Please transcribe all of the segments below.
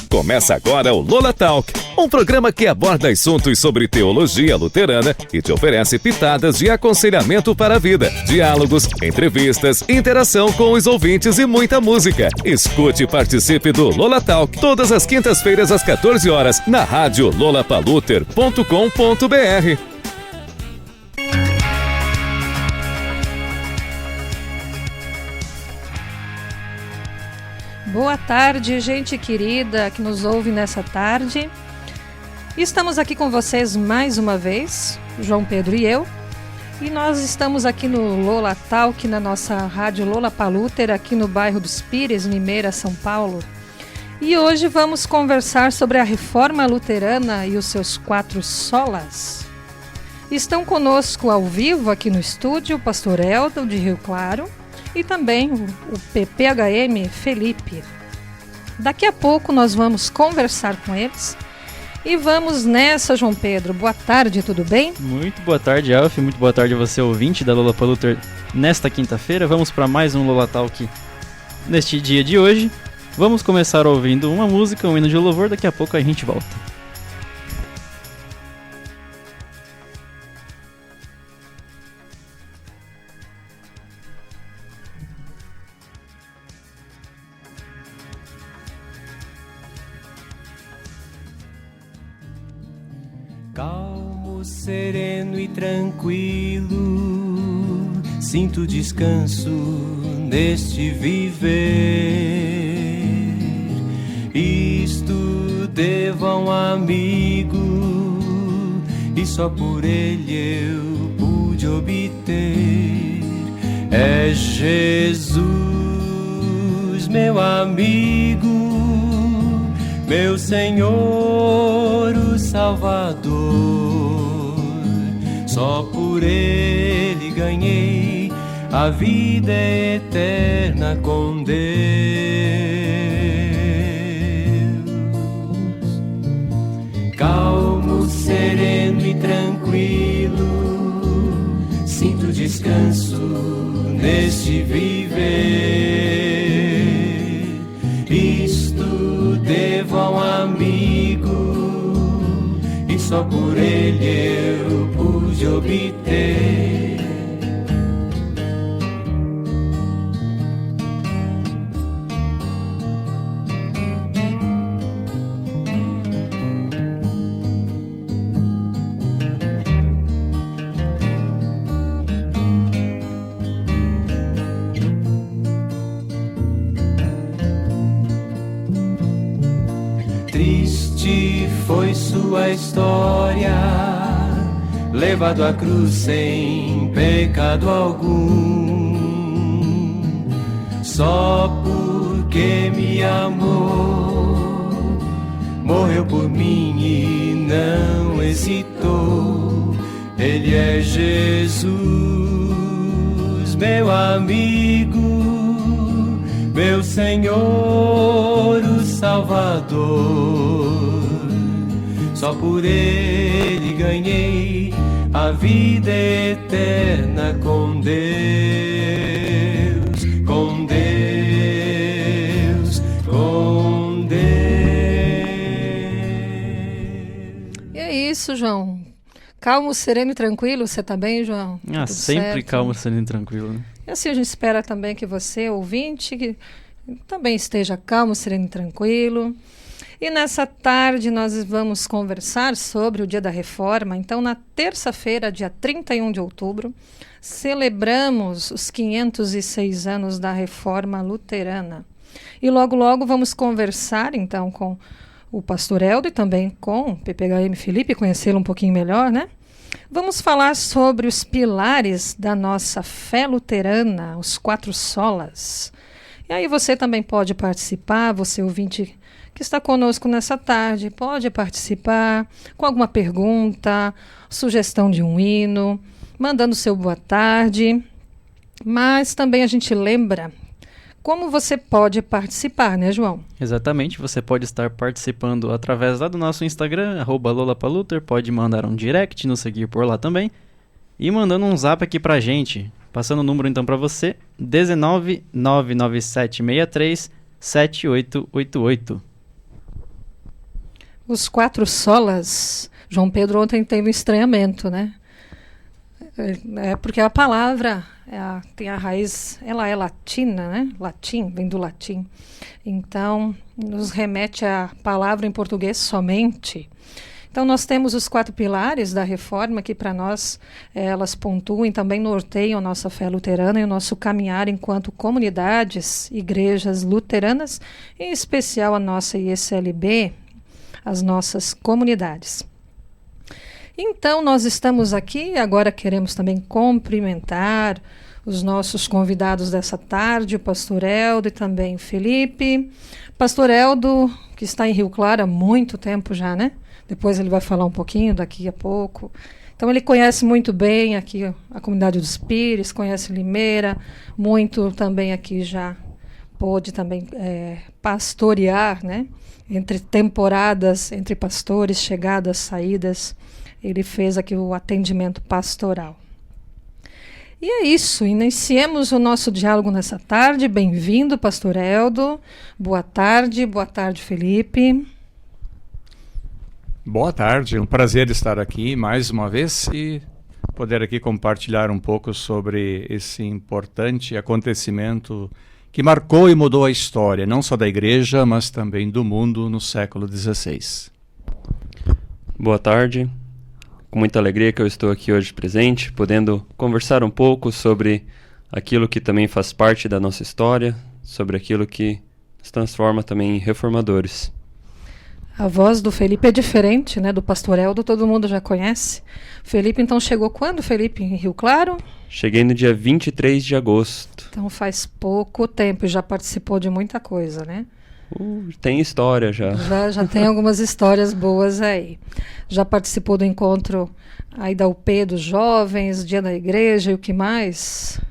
Começa agora o Lola Talk, um programa que aborda assuntos sobre teologia luterana e te oferece pitadas de aconselhamento para a vida, diálogos, entrevistas, interação com os ouvintes e muita música. Escute e participe do Lola Talk todas as quintas-feiras às 14 horas na rádio lolapaluter.com.br. Boa tarde, gente querida que nos ouve nessa tarde. Estamos aqui com vocês mais uma vez, João Pedro e eu. E nós estamos aqui no Lola Talk, na nossa rádio Lola Paluter, aqui no bairro dos Pires, Limeira, São Paulo. E hoje vamos conversar sobre a Reforma Luterana e os seus 4 solas. Estão conosco ao vivo aqui no estúdio o pastor Elton de Rio Claro e também o PPHM Felipe. Daqui a pouco nós vamos conversar com eles e vamos nessa, João Pedro. Boa tarde, tudo bem? Muito boa tarde, Elf. Muito boa tarde a você, ouvinte da Lola Paluter. Nesta quinta-feira, vamos para mais um Lola Talk neste dia de hoje. Vamos começar ouvindo uma música, um hino de louvor. Daqui a pouco a gente volta. Calmo, sereno e tranquilo, sinto descanso neste viver. Isto devo a um amigo, e só por ele eu pude obter. É Jesus, meu amigo, meu Senhor, o Salvador. Só por ele ganhei a vida eterna com Deus. Calmo, sereno e tranquilo, sinto descanso neste viver. Isto devo a um amigo, e só por ele eu pude obter. Triste foi sua história, levado à cruz sem pecado algum. Só porque me amou, morreu por mim e não hesitou. Ele é Jesus, meu amigo, meu Senhor, o Salvador. Só por ele ganhei a vida eterna com Deus, com Deus, com Deus. E é isso, João. Calmo, sereno e tranquilo. Você tá bem, João? Ah, Tudo sempre certo? calmo, sereno e tranquilo, né? E assim a gente espera também que você, ouvinte, que também esteja calmo, sereno e tranquilo. E nessa tarde nós vamos conversar sobre o Dia da Reforma. Então, na terça-feira, dia 31 de outubro, celebramos os 506 anos da Reforma Luterana. E logo, logo vamos conversar, então, com o pastor Eldo e também com o PPHM Felipe, conhecê-lo um pouquinho melhor, né? Vamos falar sobre os pilares da nossa fé luterana, os 4 solas. E aí você também pode participar, você ouvinte que está conosco nessa tarde, pode participar com alguma pergunta, sugestão de um hino, mandando seu boa tarde. Mas também a gente lembra como você pode participar, né, João? Exatamente, você pode estar participando através lá do nosso Instagram, @lolapaluter, pode mandar um direct, nos seguir por lá também, e mandando um zap aqui pra gente, passando o número então pra você, 19 99763 7888. Os 4 solas, João Pedro ontem teve um estranhamento, né? Porque a palavra tem a raiz, ela é latina, né? Latim, vem do latim. Então, nos remete à palavra em português somente. Então, nós temos os 4 pilares da reforma que, para nós, elas pontuam e também norteiam a nossa fé luterana e o nosso caminhar enquanto comunidades, igrejas luteranas, em especial a nossa ISLB, as nossas comunidades. Então, nós estamos aqui, agora queremos também cumprimentar os nossos convidados dessa tarde, o pastor Eldo e também o Felipe. Pastor Eldo, que está em Rio Claro há muito tempo já, né? Depois ele vai falar um pouquinho daqui a pouco. Então, ele conhece muito bem aqui a comunidade dos Pires, conhece Limeira, muito também aqui já pôde também pastorear, né? Entre temporadas, entre pastores, chegadas, saídas, ele fez aqui o atendimento pastoral. E é isso, iniciemos o nosso diálogo nessa tarde. Bem-vindo, pastor Eldo. Boa tarde, Felipe. Boa tarde, um prazer estar aqui mais uma vez e poder aqui compartilhar um pouco sobre esse importante acontecimento que marcou e mudou a história, não só da igreja, mas também do mundo no século XVI. Boa tarde, com muita alegria que eu estou aqui hoje presente, podendo conversar um pouco sobre aquilo que também faz parte da nossa história, sobre aquilo que nos transforma também em reformadores. A voz do Felipe é diferente, né? Do pastor Eldo, todo mundo já conhece. Felipe, então, chegou quando, Felipe, em Rio Claro? Cheguei no dia 23 de agosto. Então faz pouco tempo e já participou de muita coisa, né? Tem história já. Já tem algumas histórias boas aí. Já participou do encontro aí da UP dos jovens, Dia da Igreja e o que mais?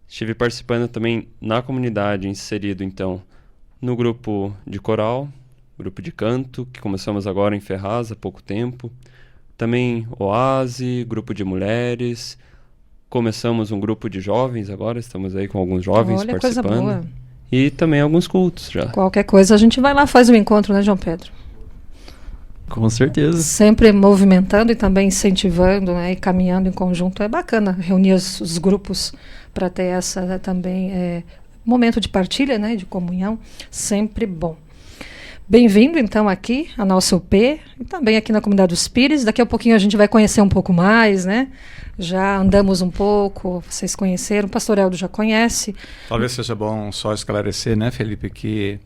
Estive participando também na comunidade, inserido então no grupo de coral, grupo de canto, que começamos agora em Ferraz há pouco tempo. Também Oase, grupo de mulheres. Começamos um grupo de jovens agora, estamos aí com alguns jovens participando. Coisa boa. E também alguns cultos já. Qualquer coisa a gente vai lá, faz o encontro, né, João Pedro? Com certeza. Sempre movimentando e também incentivando, né, e caminhando em conjunto. É bacana reunir os grupos para ter essa também momento de partilha, né, de comunhão, sempre bom. Bem-vindo, então, aqui à nossa UP e também aqui na Comunidade dos Pires. Daqui a pouquinho a gente vai conhecer um pouco mais, né? Já andamos um pouco, vocês conheceram, o pastor Eldo já conhece. Talvez seja bom só esclarecer, né, Felipe, que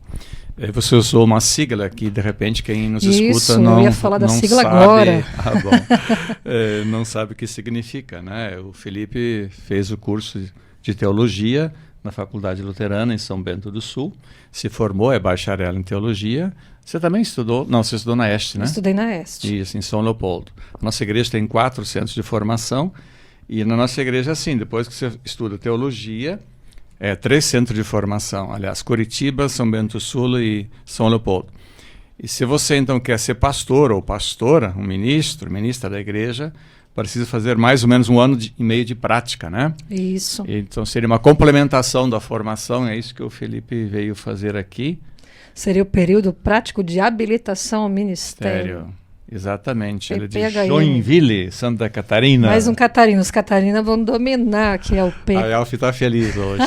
você usou uma sigla que, de repente, quem nos escuta não sabe. Eu ia falar da sigla agora. Não sabe o que significa, né? O Felipe fez o curso de teologia na Faculdade Luterana em São Bento do Sul, se formou, é bacharel em teologia. Você também estudou? Não, você estudou na Este, né? Estudei na Este. Isso, em São Leopoldo. A nossa igreja tem 4 centros de formação e na nossa igreja é assim, depois que você estuda teologia, 3 centros de formação, aliás, Curitiba, São Bento do Sul e São Leopoldo. E se você então quer ser pastor ou pastora, um ministra da igreja, precisa fazer mais ou menos 1 ano e meio de prática, né? Isso. Então seria uma complementação da formação, é isso que o Felipe veio fazer aqui. Seria o período prático de habilitação ao ministério. Exatamente. Ele é de Joinville, Santa Catarina. Mais um catarino. Os catarinas vão dominar aqui a UP. A Elf está feliz hoje.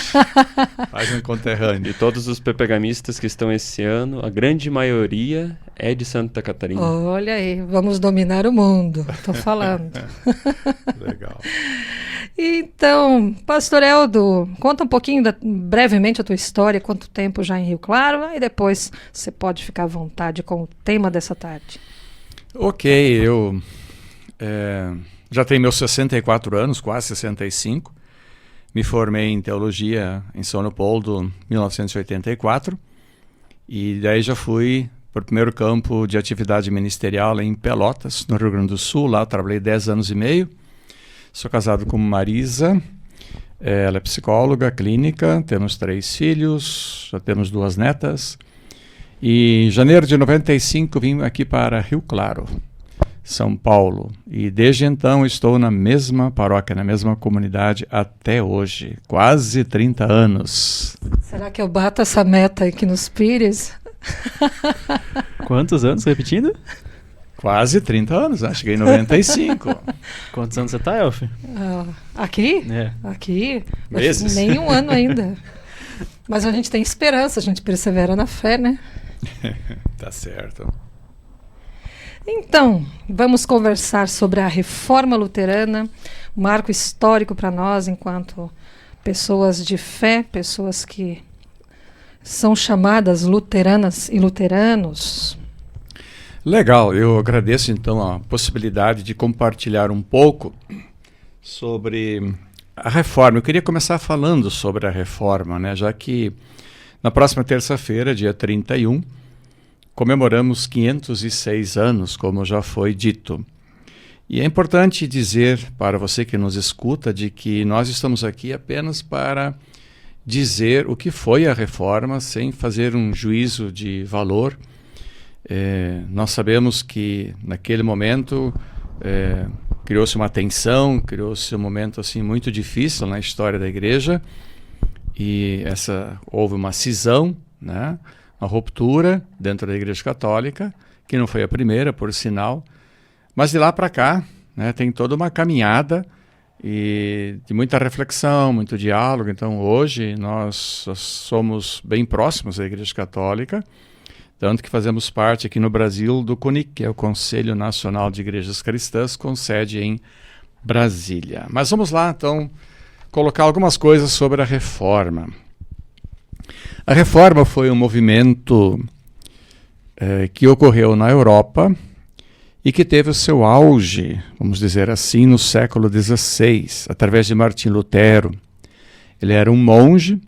Faz um conterrâneo. E todos os PPGamistas que estão esse ano, a grande maioria é de Santa Catarina. Olha aí, vamos dominar o mundo. Estou falando. Legal. Então, pastor Eldo, conta um pouquinho, brevemente, a tua história, quanto tempo já em Rio Claro, e depois você pode ficar à vontade com o tema dessa tarde. Ok, eu já tenho meus 64 anos, quase 65. Me formei em teologia em São Leopoldo em 1984. E daí já fui para o primeiro campo de atividade ministerial em Pelotas, no Rio Grande do Sul. Lá eu trabalhei 10 anos e meio. Sou casado com Marisa. Ela é psicóloga clínica, temos 3 filhos, já temos 2 netas. E em janeiro de 95 vim aqui para Rio Claro, São Paulo. E desde então estou na mesma paróquia, na mesma comunidade até hoje. Quase 30 anos. Será que eu bato essa meta aqui nos Pires? Quantos anos, repetindo? Quase 30 anos, né? Cheguei em 95. Quantos anos você tá, Elf? Aqui? É. Aqui? Meses. Nem um ano ainda. Mas a gente tem esperança, a gente persevera na fé, né? Tá certo. Então, vamos conversar sobre a Reforma Luterana, um marco histórico para nós enquanto pessoas de fé, pessoas que são chamadas luteranas e luteranos. Legal, eu agradeço então a possibilidade de compartilhar um pouco sobre a reforma. Eu queria começar falando sobre a reforma, né? Já que na próxima terça-feira, dia 31, comemoramos 506 anos, como já foi dito. E é importante dizer para você que nos escuta de que nós estamos aqui apenas para dizer o que foi a reforma, sem fazer um juízo de valor. Nós sabemos que naquele momento criou-se uma tensão, criou-se um momento assim muito difícil na história da igreja, e houve uma cisão, né? Uma ruptura dentro da Igreja Católica, que não foi a primeira, por sinal, mas de lá para cá, né, tem toda uma caminhada e de muita reflexão, muito diálogo. Então hoje nós somos bem próximos da Igreja Católica, tanto que fazemos parte aqui no Brasil do CONIC, que é o Conselho Nacional de Igrejas Cristãs, com sede em Brasília. Mas vamos lá, então, colocar algumas coisas sobre a Reforma. A Reforma foi um movimento que ocorreu na Europa e que teve o seu auge, vamos dizer assim, no século XVI, através de Martim Lutero. Ele era um monge,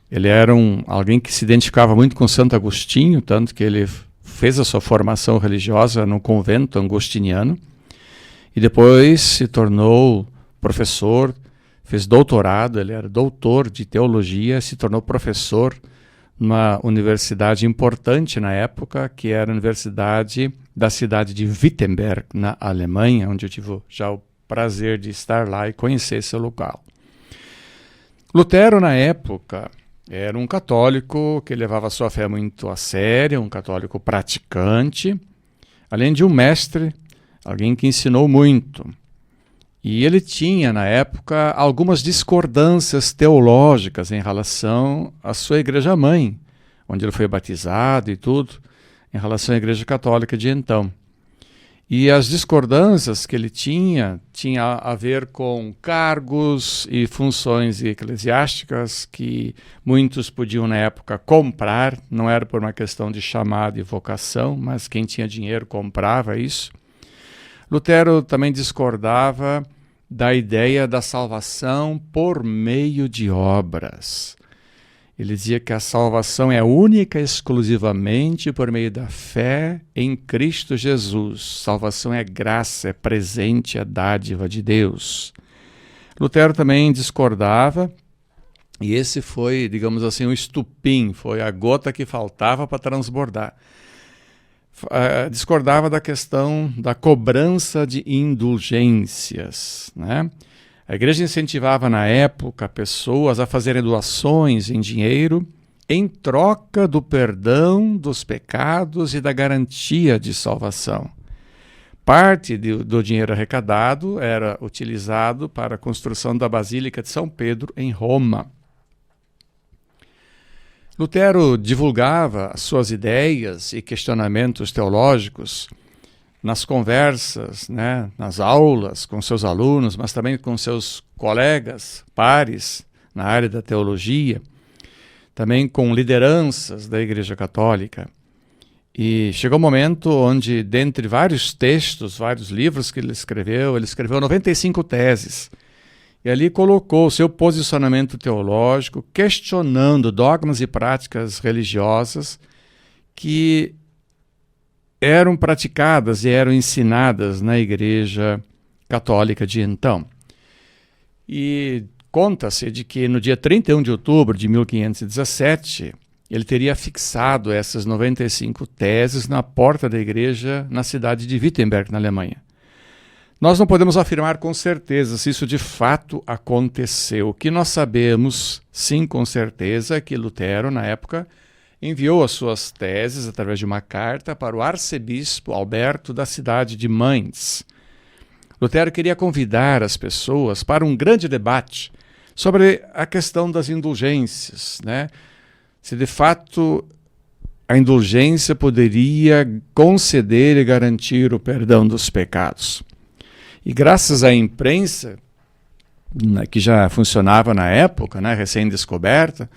ele era alguém que se identificava muito com Santo Agostinho, tanto que ele fez a sua formação religiosa no convento agostiniano e depois se tornou professor, fez doutorado, ele era doutor de teologia, se tornou professor numa universidade importante na época, que era a Universidade da cidade de Wittenberg, na Alemanha, onde eu tive já o prazer de estar lá e conhecer esse local. Lutero, na época, era um católico que levava a sua fé muito a sério, um católico praticante, além de um mestre, alguém que ensinou muito. E ele tinha, na época, algumas discordâncias teológicas em relação à sua igreja-mãe, onde ele foi batizado e tudo, em relação à Igreja Católica de então. E as discordâncias que ele tinha a ver com cargos e funções eclesiásticas que muitos podiam, na época, comprar. Não era por uma questão de chamado e vocação, mas quem tinha dinheiro comprava isso. Lutero também discordava da ideia da salvação por meio de obras. Ele dizia que a salvação é única e exclusivamente por meio da fé em Cristo Jesus. Salvação é graça, é presente, é dádiva de Deus. Lutero também discordava, e esse foi, digamos assim, o estupim, foi a gota que faltava para transbordar. Discordava da questão da cobrança de indulgências, né? A igreja incentivava na época pessoas a fazerem doações em dinheiro em troca do perdão dos pecados e da garantia de salvação. Parte do dinheiro arrecadado era utilizado para a construção da Basílica de São Pedro em Roma. Lutero divulgava suas ideias e questionamentos teológicos nas conversas, né, nas aulas com seus alunos, mas também com seus colegas, pares na área da teologia, também com lideranças da Igreja Católica. E chegou um momento onde, dentre vários textos, vários livros que ele escreveu 95 teses. E ali colocou o seu posicionamento teológico, questionando dogmas e práticas religiosas que eram praticadas e eram ensinadas na Igreja Católica de então. E conta-se de que no dia 31 de outubro de 1517, ele teria fixado essas 95 teses na porta da igreja na cidade de Wittenberg, na Alemanha. Nós não podemos afirmar com certeza se isso de fato aconteceu. O que nós sabemos, sim, com certeza, é que Lutero, na época, enviou as suas teses através de uma carta para o arcebispo Alberto da cidade de Mainz. Lutero queria convidar as pessoas para um grande debate sobre a questão das indulgências, né? Se de fato a indulgência poderia conceder e garantir o perdão dos pecados. E graças à imprensa, que já funcionava na época, né, recém-descoberta,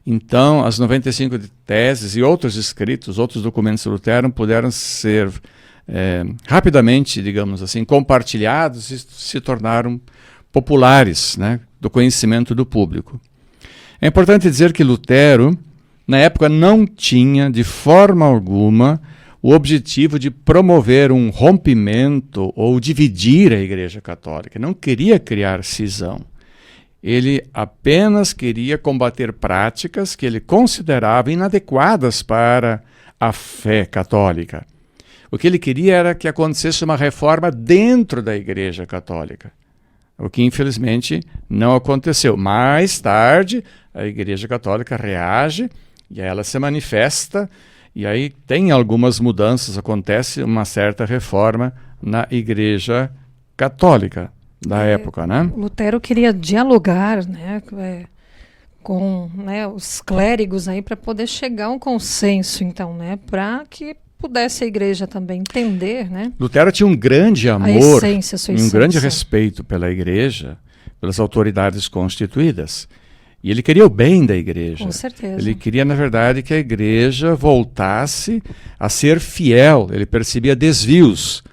então as 95 teses e outros escritos, outros documentos de Lutero puderam ser rapidamente, digamos assim, compartilhados e se tornaram populares, né, do conhecimento do público. É importante dizer que Lutero, na época, não tinha de forma alguma o objetivo de promover um rompimento ou dividir a Igreja Católica. Não queria criar cisão. Ele apenas queria combater práticas que ele considerava inadequadas para a fé católica. O que ele queria era que acontecesse uma reforma dentro da Igreja Católica, o que infelizmente não aconteceu. Mais tarde, a Igreja Católica reage e ela se manifesta, e aí tem algumas mudanças, acontece uma certa reforma na Igreja Católica da época, né? Lutero queria dialogar, né, com, né, os clérigos aí para poder chegar a um consenso, então, né, para que pudesse a Igreja também entender, né? Lutero tinha um grande amor e um grande respeito pela Igreja, pelas autoridades constituídas. E ele queria o bem da Igreja. Com certeza. Ele queria, na verdade, que a Igreja voltasse a ser fiel. Ele percebia desvios,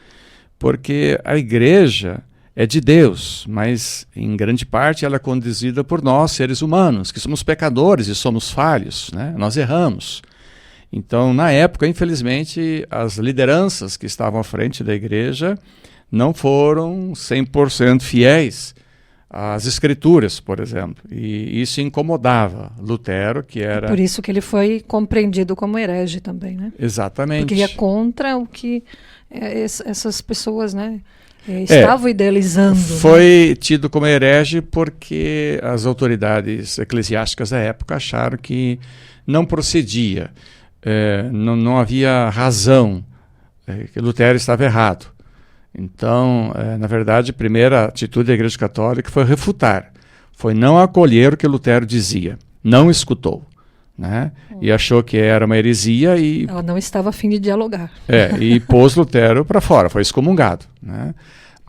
porque a Igreja é de Deus, mas em grande parte ela é conduzida por nós, seres humanos, que somos pecadores e somos falhos, né? Nós erramos. Então, na época, infelizmente, as lideranças que estavam à frente da Igreja não foram 100% fiéis às Escrituras, por exemplo. E isso incomodava Lutero, que era... Por isso que ele foi compreendido como herege também, né? Exatamente. Porque ele ia contra o que essas pessoas, né, estavam idealizando. Foi tido como herege porque as autoridades eclesiásticas da época acharam que não procedia. Não havia razão, que Lutero estava errado. Então, na verdade, a primeira atitude da Igreja Católica foi refutar, foi não acolher o que Lutero dizia, não escutou, né? E achou que era uma heresia e... Ela não estava a fim de dialogar. E pôs Lutero para fora, foi excomungado, né?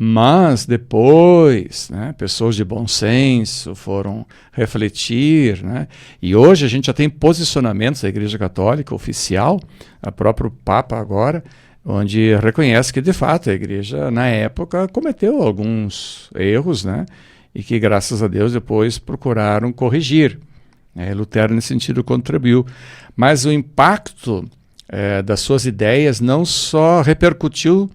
Mas depois, né, pessoas de bom senso foram refletir, né? E hoje a gente já tem posicionamentos da Igreja Católica oficial, a próprio Papa agora, onde reconhece que de fato a Igreja na época cometeu alguns erros, né? E que graças a Deus depois procuraram corrigir. Lutero nesse sentido contribuiu, mas o impacto das suas ideias não só repercutiu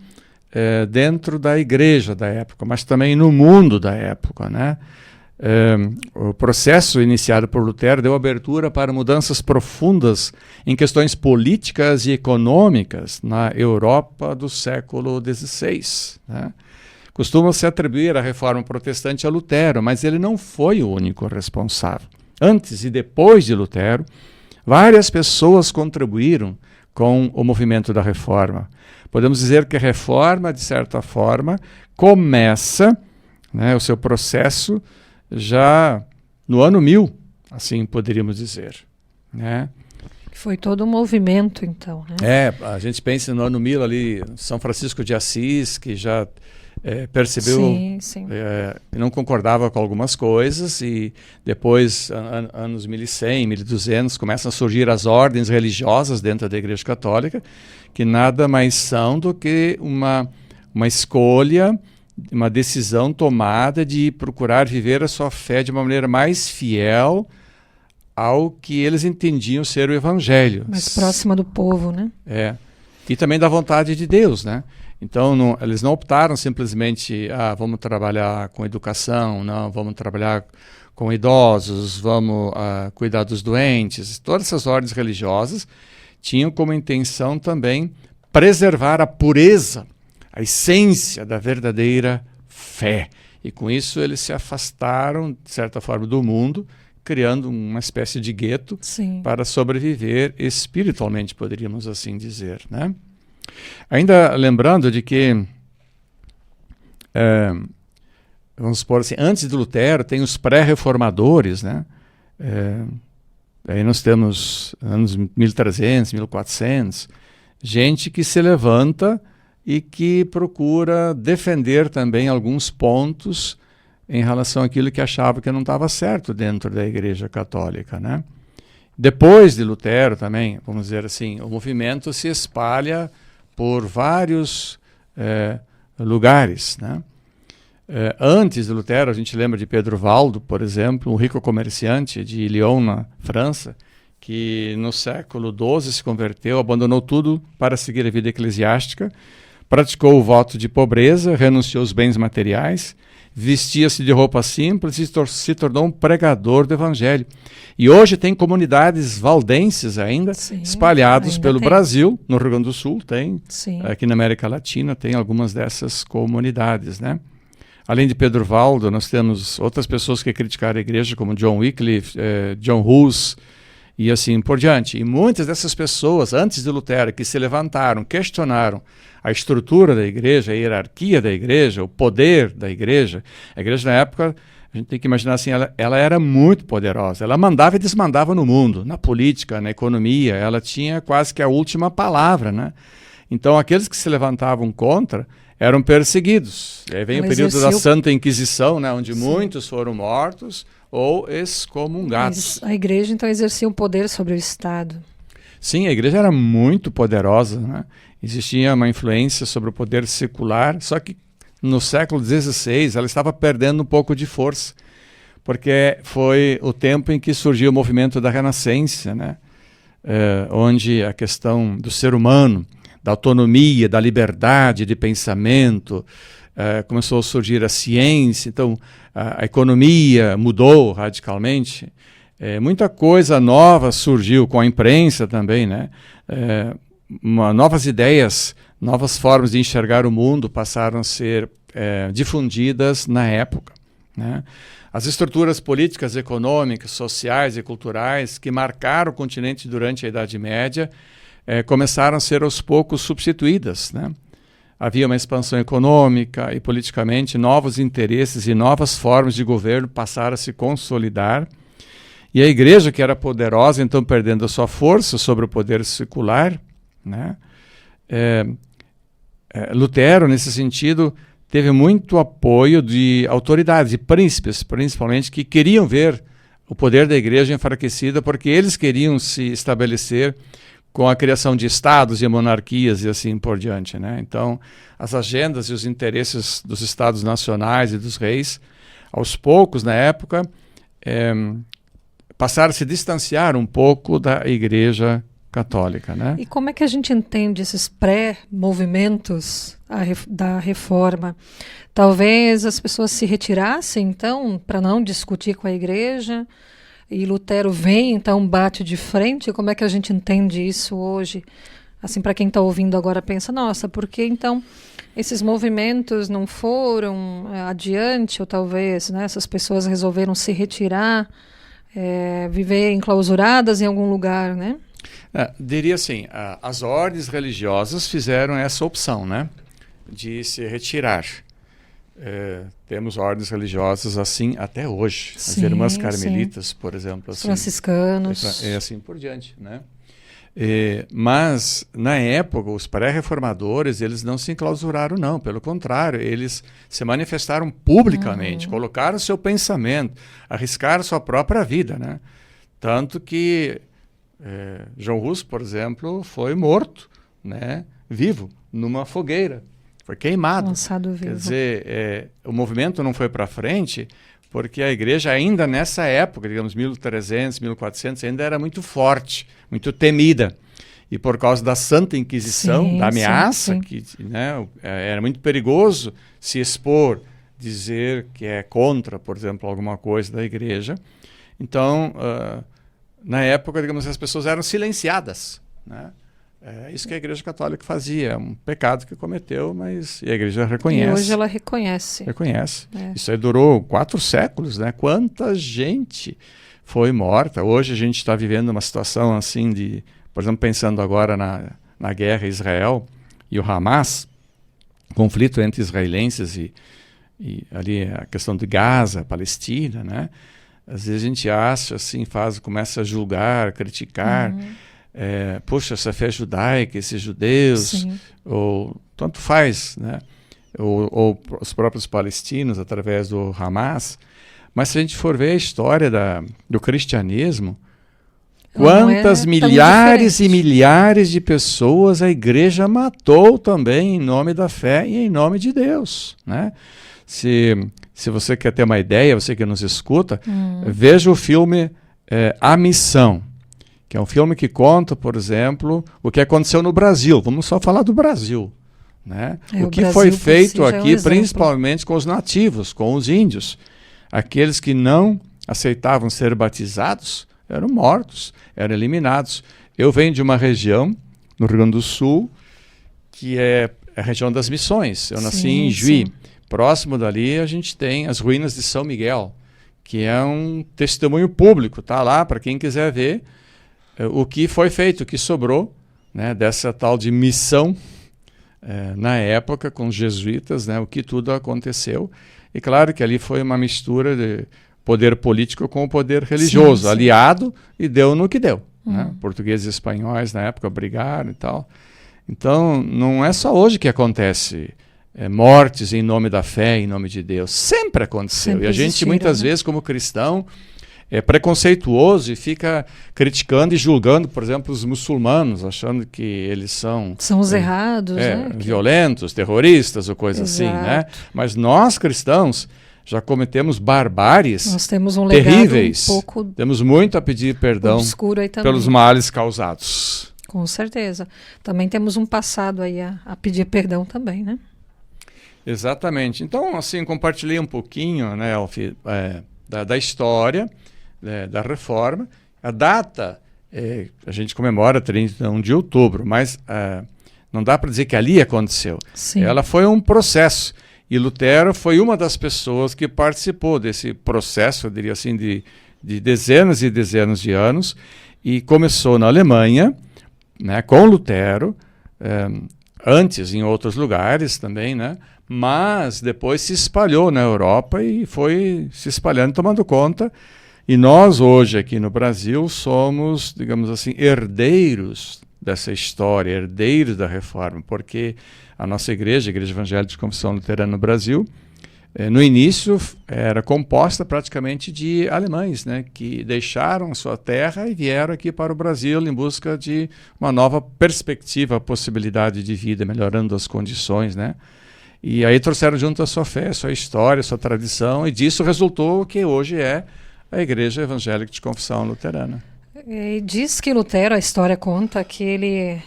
dentro da Igreja da época, mas também no mundo da época, né? O processo iniciado por Lutero deu abertura para mudanças profundas em questões políticas e econômicas na Europa do século XVI, né? Costuma-se atribuir a reforma protestante a Lutero, mas ele não foi o único responsável. Antes e depois de Lutero, várias pessoas contribuíram com o movimento da reforma. Podemos dizer que a reforma, de certa forma, começa, né, o seu processo já no ano 1000, assim poderíamos dizer, né? Foi todo um movimento, então, né? A gente pensa no ano 1000 ali, São Francisco de Assis, que já percebeu que não concordava com algumas coisas, e depois, anos 1100, 1200, começam a surgir as ordens religiosas dentro da Igreja Católica, que nada mais são do que uma escolha, uma decisão tomada de procurar viver a sua fé de uma maneira mais fiel ao que eles entendiam ser o Evangelho. Mais próxima do povo, né? E também da vontade de Deus, né? Então, eles não optaram simplesmente, vamos trabalhar com educação, não, vamos trabalhar com idosos, vamos cuidar dos doentes. Todas essas ordens religiosas tinham como intenção também preservar a pureza, a essência da verdadeira fé. E com isso eles se afastaram, de certa forma, do mundo, criando uma espécie de gueto Sim. para sobreviver espiritualmente, poderíamos assim dizer, né? Ainda lembrando de que, vamos supor assim, antes de Lutero tem os pré-reformadores, né? Aí nós temos anos 1300, 1400, gente que se levanta e que procura defender também alguns pontos em relação àquilo que achava que não estava certo dentro da Igreja Católica, né? Depois de Lutero também, vamos dizer assim, o movimento se espalha por vários lugares, né? Antes de Lutero, a gente lembra de Pedro Valdo, por exemplo, um rico comerciante de Lyon, na França, que no século XII se converteu, abandonou tudo para seguir a vida eclesiástica, praticou o voto de pobreza, renunciou aos bens materiais, vestia-se de roupa simples e se tornou um pregador do evangelho. E hoje tem comunidades valdenses ainda, Sim, espalhados ainda pelo tem. Brasil, no Rio Grande do Sul tem, Sim. aqui na América Latina tem algumas dessas comunidades, né? Além de Pedro Valdo, nós temos outras pessoas que criticaram a igreja, como John Wycliffe, John Hus, e assim por diante. E muitas dessas pessoas, antes de Lutero, que se levantaram, questionaram a estrutura da igreja, a hierarquia da igreja, o poder da igreja. A igreja, na época, a gente tem que imaginar assim, ela era muito poderosa. Ela mandava e desmandava no mundo, na política, na economia. Ela tinha quase que a última palavra, né? Então, aqueles que se levantavam contra eram perseguidos. E aí vem Ela o período da exercia Santa Inquisição, né, onde Sim. muitos foram mortos ou excomungados. A igreja, então, exercia um poder sobre o Estado. Sim, a igreja era muito poderosa, né? Existia uma influência sobre o poder secular, só que no século XVI ela estava perdendo um pouco de força, porque foi o tempo em que surgiu o movimento da Renascença, né? Onde a questão do ser humano, da autonomia, da liberdade de pensamento, começou a surgir a ciência, então a economia mudou radicalmente, muita coisa nova surgiu com a imprensa também, né? Novas ideias, novas formas de enxergar o mundo passaram a ser difundidas na época, né? As estruturas políticas, econômicas, sociais e culturais que marcaram o continente durante a Idade Média começaram a ser aos poucos substituídas, né? Havia uma expansão econômica e politicamente novos interesses e novas formas de governo passaram a se consolidar. E a igreja, que era poderosa, então perdendo a sua força sobre o poder secular, né? Lutero, nesse sentido, teve muito apoio de autoridades e príncipes, principalmente, que queriam ver o poder da igreja enfraquecido, porque eles queriam se estabelecer com a criação de estados e monarquias e assim por diante, né? Então, as agendas e os interesses dos estados nacionais e dos reis, aos poucos, na época, passaram a se distanciar um pouco da igreja católica, né? E como é que a gente entende esses pré-movimentos da reforma? Talvez as pessoas se retirassem, então, para não discutir com a igreja, e Lutero vem, então, bate de frente. Como é que a gente entende isso hoje? Assim, para quem está ouvindo agora, pensa, nossa, por que então esses movimentos não foram adiante, ou talvez, né, essas pessoas resolveram se retirar, viver enclausuradas em algum lugar, né? Diria assim, as ordens religiosas fizeram essa opção, né, de se retirar. Temos ordens religiosas assim até hoje. As irmãs carmelitas, sim, por exemplo. Os assim, franciscanos. Assim por diante, né? Mas, na época, os pré-reformadores, eles não se enclausuraram, não. Pelo contrário, eles se manifestaram publicamente, colocaram seu pensamento, arriscaram sua própria vida, né? Tanto que João Hus, por exemplo, foi morto, né, vivo, numa fogueira. Foi queimado. Lançado vivo. Quer dizer, o movimento não foi para frente porque a igreja ainda nessa época, digamos 1300, 1400, ainda era muito forte, muito temida. E por causa da Santa Inquisição, sim, da ameaça, sim. que, né, era muito perigoso se expor, dizer que é contra, por exemplo, alguma coisa da igreja. Então, na época, digamos, as pessoas eram silenciadas, né? É isso que a Igreja Católica fazia, é um pecado que cometeu, mas a Igreja reconhece. E hoje ela reconhece. Reconhece. Isso aí durou 4 séculos, né? Quanta gente foi morta. Hoje a gente está vivendo uma situação assim de, por exemplo, pensando agora na guerra Israel e o Hamas, conflito entre israelenses e ali a questão de Gaza, Palestina, né? Às vezes a gente acha assim, começa a julgar, criticar, poxa, essa fé judaica, esses judeus, Sim. ou tanto faz, né? Ou os próprios palestinos através do Hamas. Mas se a gente for ver a história do cristianismo, quantas milhares e milhares de pessoas a igreja matou também em nome da fé e em nome de Deus, né? Se você quer ter uma ideia, você que nos escuta, veja o filme A Missão, que é um filme que conta, por exemplo, o que aconteceu no Brasil. Vamos só falar do Brasil, né? O que foi feito aqui, principalmente com os nativos, com os índios. Aqueles que não aceitavam ser batizados eram mortos, eram eliminados. Eu venho de uma região, no Rio Grande do Sul, que é a região das Missões. Eu nasci em Juí. Próximo dali a gente tem as ruínas de São Miguel, que é um testemunho público, tá lá para quem quiser ver o que foi feito, o que sobrou, né, dessa tal de missão na época com os jesuítas, né, o que tudo aconteceu. E claro que ali foi uma mistura de poder político com o poder religioso, aliado, e deu no que deu. Né? Portugueses e espanhóis na época brigaram e tal. Então não é só hoje que acontece mortes em nome da fé, em nome de Deus. Sempre aconteceu. E a gente muitas vezes, como cristão, é preconceituoso e fica criticando e julgando, por exemplo, os muçulmanos, achando que eles são os errados, né? Violentos, terroristas ou coisa assim, né? Mas nós cristãos já cometemos barbáries Nós temos um legado terríveis. Um pouco temos muito a pedir perdão obscuro aí também. pelos males causados. Com certeza. Também temos um passado aí a pedir perdão também, né? Exatamente. Então, assim, compartilhei um pouquinho, né, Alfi, da história da Reforma. A data, a gente comemora 31 de outubro, mas não dá para dizer que ali aconteceu. Sim. Ela foi um processo. E Lutero foi uma das pessoas que participou desse processo, eu diria assim, de dezenas e dezenas de anos, e começou na Alemanha, né, com Lutero, antes em outros lugares também, né? Mas depois se espalhou na Europa e foi se espalhando, tomando conta. E nós hoje aqui no Brasil somos, digamos assim, herdeiros dessa história, herdeiros da Reforma, porque a nossa igreja, a Igreja Evangélica de Confissão Luterana no Brasil, no início era composta praticamente de alemães, né, que deixaram a sua terra e vieram aqui para o Brasil em busca de uma nova perspectiva, possibilidade de vida, melhorando as condições, né? E aí trouxeram junto a sua fé, a sua história, a sua tradição, e disso resultou o que hoje é a Igreja Evangélica de Confissão Luterana. E diz que Lutero, a história conta, que ele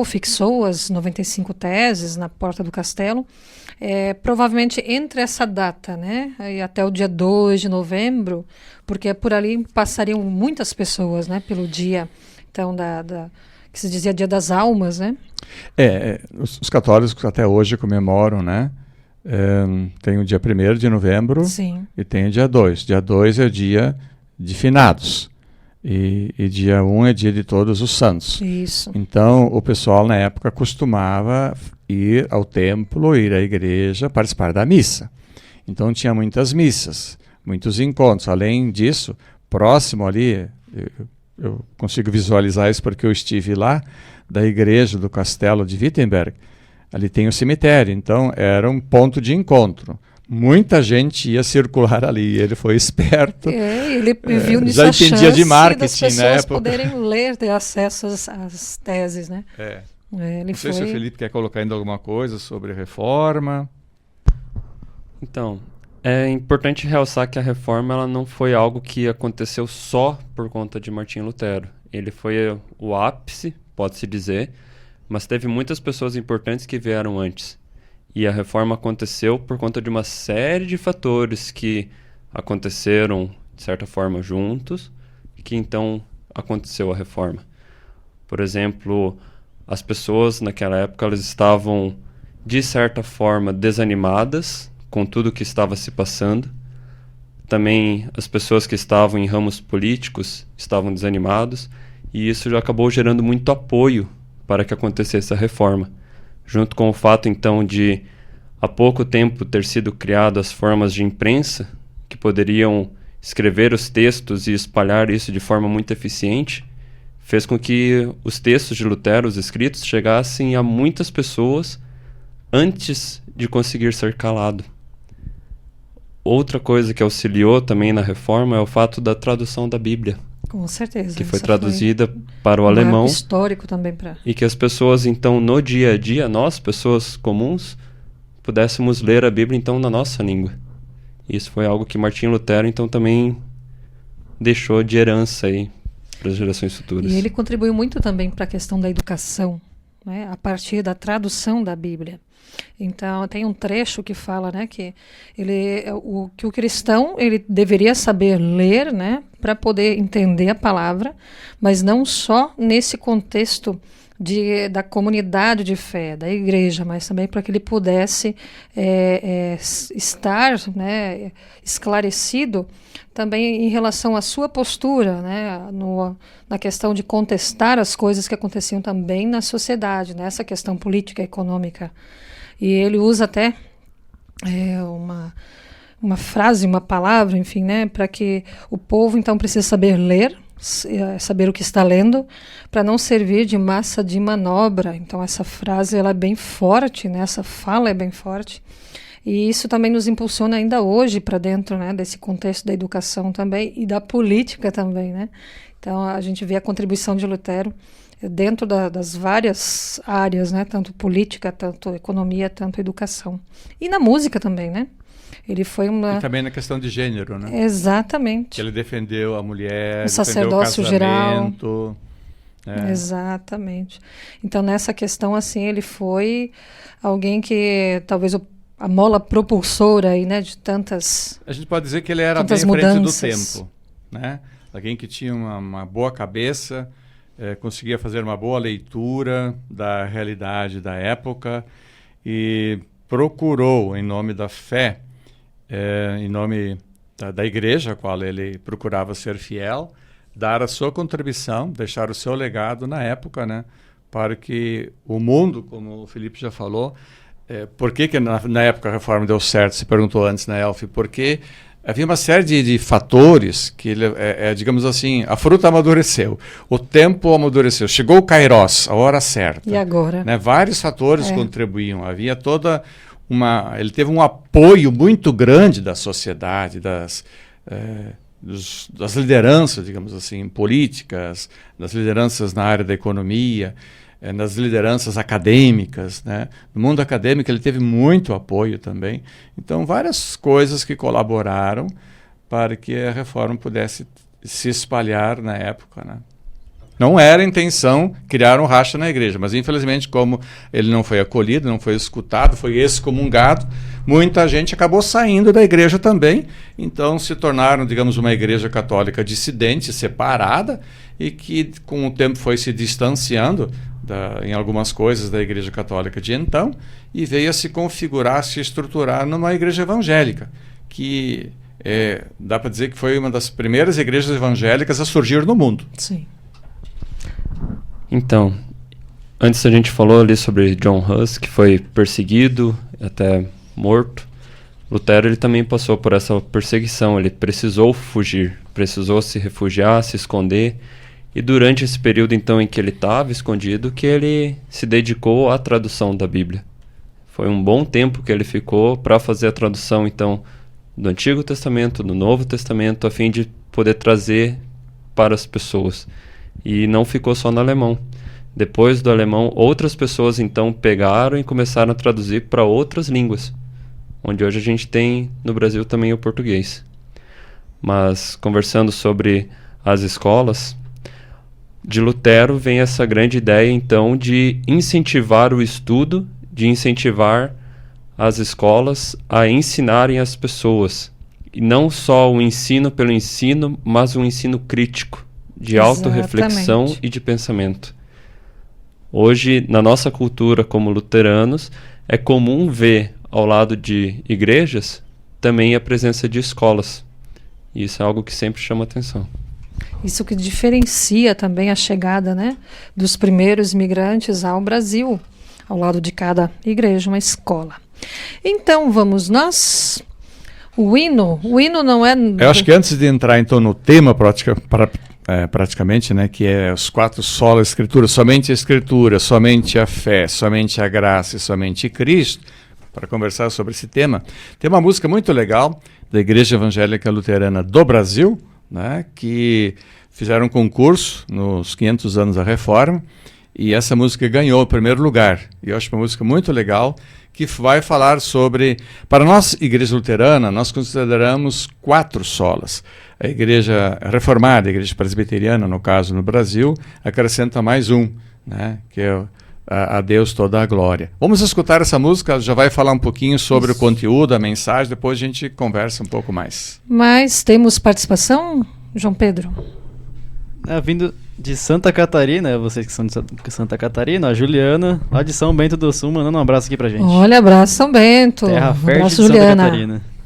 fixou as 95 teses na porta do castelo, provavelmente entre essa data, né, e até o dia 2 de novembro, porque por ali passariam muitas pessoas, né, pelo dia, então, que se dizia Dia das Almas, né? Os católicos até hoje comemoram, né? Tem o dia 1º de novembro. Sim. E tem o dia 2. Dia 2 é o dia de finados. E dia 1 é dia de todos os santos. Isso. Então, o pessoal na época costumava ir ao templo, ir à igreja, participar da missa. Então, tinha muitas missas, muitos encontros. Além disso, próximo ali, eu consigo visualizar isso porque eu estive lá, da igreja do castelo de Wittenberg. Ali tem o cemitério, então era um ponto de encontro. Muita gente ia circular ali, ele foi esperto. Ele viu nisso já a entendia chance de marketing, das pessoas né, poderem ler, ter acesso às teses, né? Não sei se o Felipe quer colocar ainda alguma coisa sobre a reforma. Então, é importante realçar que a reforma ela não foi algo que aconteceu só por conta de Martinho Lutero. Ele foi o ápice, pode-se dizer, mas teve muitas pessoas importantes que vieram antes. E a reforma aconteceu por conta de uma série de fatores que aconteceram, de certa forma, juntos, e que então aconteceu a reforma. Por exemplo, as pessoas naquela época elas estavam, de certa forma, desanimadas com tudo que estava se passando. Também as pessoas que estavam em ramos políticos estavam desanimados, e isso já acabou gerando muito apoio para que acontecesse a reforma. Junto com o fato, então, de há pouco tempo ter sido criadas as formas de imprensa que poderiam escrever os textos e espalhar isso de forma muito eficiente, fez com que os textos de Lutero, os escritos, chegassem a muitas pessoas antes de conseguir ser calado. Outra coisa que auxiliou também na reforma é o fato da tradução da Bíblia. Com certeza. Que foi traduzida para o alemão. Histórico também para. E que as pessoas, então, no dia a dia, nós, pessoas comuns, pudéssemos ler a Bíblia, então, na nossa língua. Isso foi algo que Martinho Lutero, então, também deixou de herança aí para as gerações futuras. E ele contribuiu muito também para a questão da educação, né, a partir da tradução da Bíblia. Então, tem um trecho que fala, né, que o cristão ele deveria saber ler, né, para poder entender a palavra, mas não só nesse contexto da comunidade de fé, da igreja, mas também para que ele pudesse estar, né, esclarecido também em relação à sua postura, né, na questão de contestar as coisas que aconteciam também na sociedade, nessa questão política e econômica. E ele usa até uma frase, uma palavra, enfim, né, para que o povo então precisa saber ler, saber o que está lendo, para não servir de massa de manobra. Então essa frase ela é bem forte, né, essa fala é bem forte. E isso também nos impulsiona ainda hoje para dentro, né, desse contexto da educação também e da política também, né. Então a gente vê a contribuição de Lutero dentro das várias áreas, né, tanto política, tanto economia, tanto educação. E na música também, né? Ele foi E também na questão de gênero, né? Exatamente. Ele defendeu a mulher, o sacerdócio geral. Né? Exatamente. Então, nessa questão, assim, ele foi alguém que talvez a mola propulsora aí, né, de tantas. A gente pode dizer que ele era bem à frente do tempo, né? Alguém que tinha uma boa cabeça, conseguia fazer uma boa leitura da realidade da época e procurou, em nome da fé, em nome da igreja a qual ele procurava ser fiel, dar a sua contribuição, deixar o seu legado na época, né, para que o mundo, como o Felipe já falou, por que na época a reforma deu certo, se perguntou antes na Elf, porque havia uma série de fatores que, digamos assim, a fruta amadureceu, o tempo amadureceu, chegou o Kairos, a hora certa. E agora? Né? Vários fatores contribuíam, havia toda ele teve um apoio muito grande da sociedade, das lideranças, digamos assim, políticas, das lideranças na área da economia, nas lideranças acadêmicas, né? No mundo acadêmico ele teve muito apoio também. Então, várias coisas que colaboraram para que a reforma pudesse se espalhar na época, né? Não era a intenção criar um racha na igreja, mas infelizmente, como ele não foi acolhido, não foi escutado, foi excomungado, muita gente acabou saindo da igreja também, então se tornaram, digamos, uma igreja católica dissidente, separada, e que com o tempo foi se distanciando em algumas coisas da igreja católica de então, e veio a se configurar, se estruturar numa igreja evangélica, que dá para dizer que foi uma das primeiras igrejas evangélicas a surgir no mundo. Sim. Então, antes a gente falou ali sobre John Huss, que foi perseguido, até morto. Lutero ele também passou por essa perseguição, ele precisou fugir, precisou se refugiar, se esconder. E durante esse período então em que ele estava escondido, que ele se dedicou à tradução da Bíblia. Foi um bom tempo que ele ficou para fazer a tradução então do Antigo Testamento, do Novo Testamento, a fim de poder trazer para as pessoas. E não ficou só no alemão. Depois do alemão, outras pessoas então pegaram e começaram a traduzir para outras línguas, onde hoje a gente tem no Brasil também o português. Mas conversando sobre as escolas, de Lutero vem essa grande ideia então de incentivar o estudo, de incentivar as escolas a ensinarem as pessoas. E não só o ensino pelo ensino, mas um ensino crítico, de autorreflexão e de pensamento. Hoje, na nossa cultura como luteranos, é comum ver, ao lado de igrejas, também a presença de escolas. E isso é algo que sempre chama atenção. Isso que diferencia também a chegada, né, dos primeiros imigrantes ao Brasil, ao lado de cada igreja, uma escola. Então, vamos nós. O hino não é... Eu acho que antes de entrar, então, no tema praticamente, né, que é os 4 solas da Escritura, somente a Escritura, somente a fé, somente a graça e somente Cristo, para conversar sobre esse tema, tem uma música muito legal da Igreja Evangélica Luterana do Brasil, né, que fizeram um concurso nos 500 anos da Reforma, e essa música ganhou o primeiro lugar. E eu acho uma música muito legal, que vai falar sobre... Para nós, Igreja Luterana, nós consideramos 4 solas. A Igreja Reformada, a Igreja Presbiteriana, no caso, no Brasil, acrescenta mais um, né, que é a Deus toda a glória. Vamos escutar essa música, ela já vai falar um pouquinho sobre o conteúdo, a mensagem, depois a gente conversa um pouco mais. Mas temos participação, João Pedro? Vindo de Santa Catarina, vocês que são de Santa Catarina, a Juliana, lá de São Bento do Sul, mandando um abraço aqui pra gente. Olha, abraço São Bento. Terra fértil abraço, de Juliana. Santa Catarina.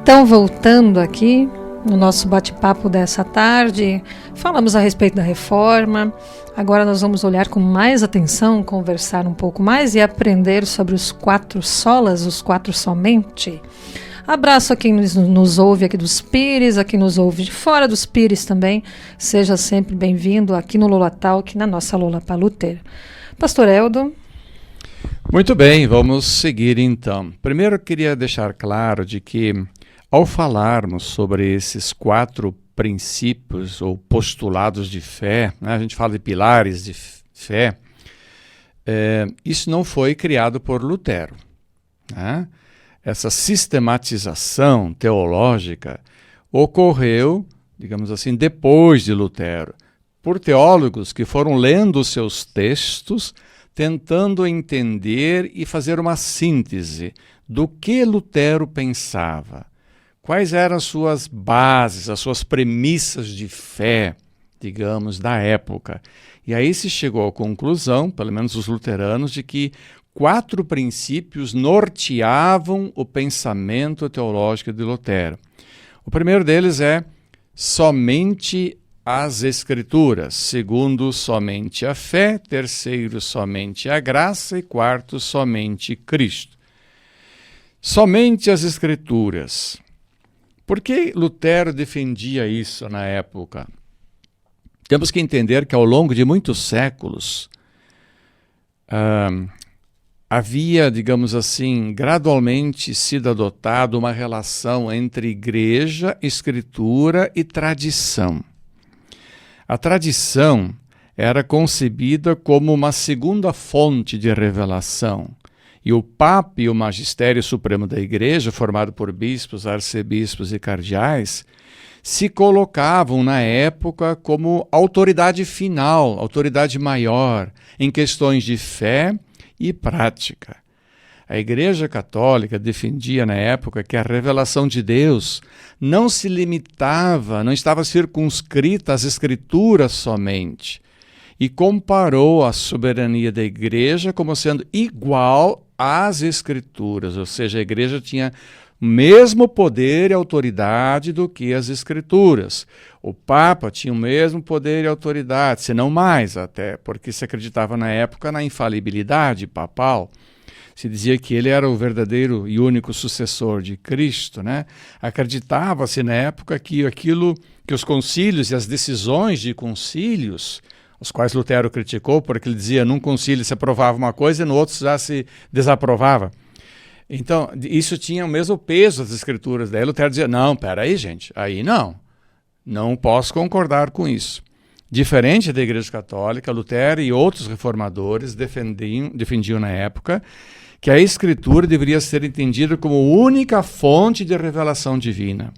Então, voltando aqui no nosso bate-papo dessa tarde, falamos a respeito da reforma. Agora nós vamos olhar com mais atenção, conversar um pouco mais e aprender sobre os 4 solas, os 4 somente. Abraço a quem nos ouve aqui dos Pires, a quem nos ouve de fora dos Pires também. Seja sempre bem-vindo aqui no Lola Talk, na nossa Lola Paluter. Pastor Eldo. Muito bem, vamos seguir então. Primeiro eu queria deixar claro de que, ao falarmos sobre esses 4 princípios ou postulados de fé, né, a gente fala de pilares de fé, isso não foi criado por Lutero, né? Essa sistematização teológica ocorreu, digamos assim, depois de Lutero, por teólogos que foram lendo os seus textos, tentando entender e fazer uma síntese do que Lutero pensava, quais eram as suas bases, as suas premissas de fé, digamos, da época. E aí se chegou à conclusão, pelo menos os luteranos, de que 4 princípios norteavam o pensamento teológico de Lutero. O primeiro deles é somente as Escrituras, segundo, somente a fé, terceiro, somente a graça e quarto, somente Cristo. Somente as Escrituras. Por que Lutero defendia isso na época? Temos que entender que ao longo de muitos séculos havia, digamos assim, gradualmente sido adotada uma relação entre igreja, escritura e tradição. A tradição era concebida como uma segunda fonte de revelação, e o Papa e o Magistério Supremo da Igreja, formado por bispos, arcebispos e cardeais, se colocavam na época como autoridade final, autoridade maior, em questões de fé e prática. A Igreja Católica defendia na época que a revelação de Deus não se limitava, não estava circunscrita às Escrituras somente, e comparou a soberania da Igreja como sendo igual às Escrituras, ou seja, a Igreja tinha o mesmo poder e autoridade do que as Escrituras. O Papa tinha o mesmo poder e autoridade, se não mais até, porque se acreditava na época na infalibilidade papal. Se dizia que ele era o verdadeiro e único sucessor de Cristo, né? Acreditava-se na época que aquilo que os concílios e as decisões de concílios, os quais Lutero criticou, porque ele dizia num concílio se aprovava uma coisa e no outro já se desaprovava. Então, isso tinha o mesmo peso das Escrituras. Daí Lutero dizia, não, peraí, gente, aí não posso concordar com isso. Diferente da Igreja Católica, Lutero e outros reformadores defendiam na época que a Escritura deveria ser entendida como única fonte de revelação divina,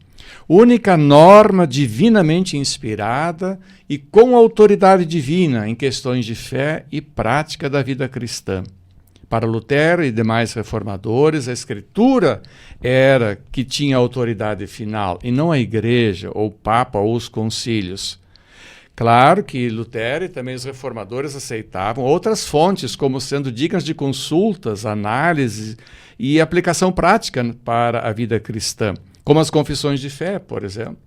única norma divinamente inspirada e com autoridade divina em questões de fé e prática da vida cristã. Para Lutero e demais reformadores, a Escritura era que tinha autoridade final, e não a Igreja, ou o Papa, ou os concílios. Claro que Lutero e também os reformadores aceitavam outras fontes como sendo dignas de consultas, análise e aplicação prática para a vida cristã, como as confissões de fé, por exemplo.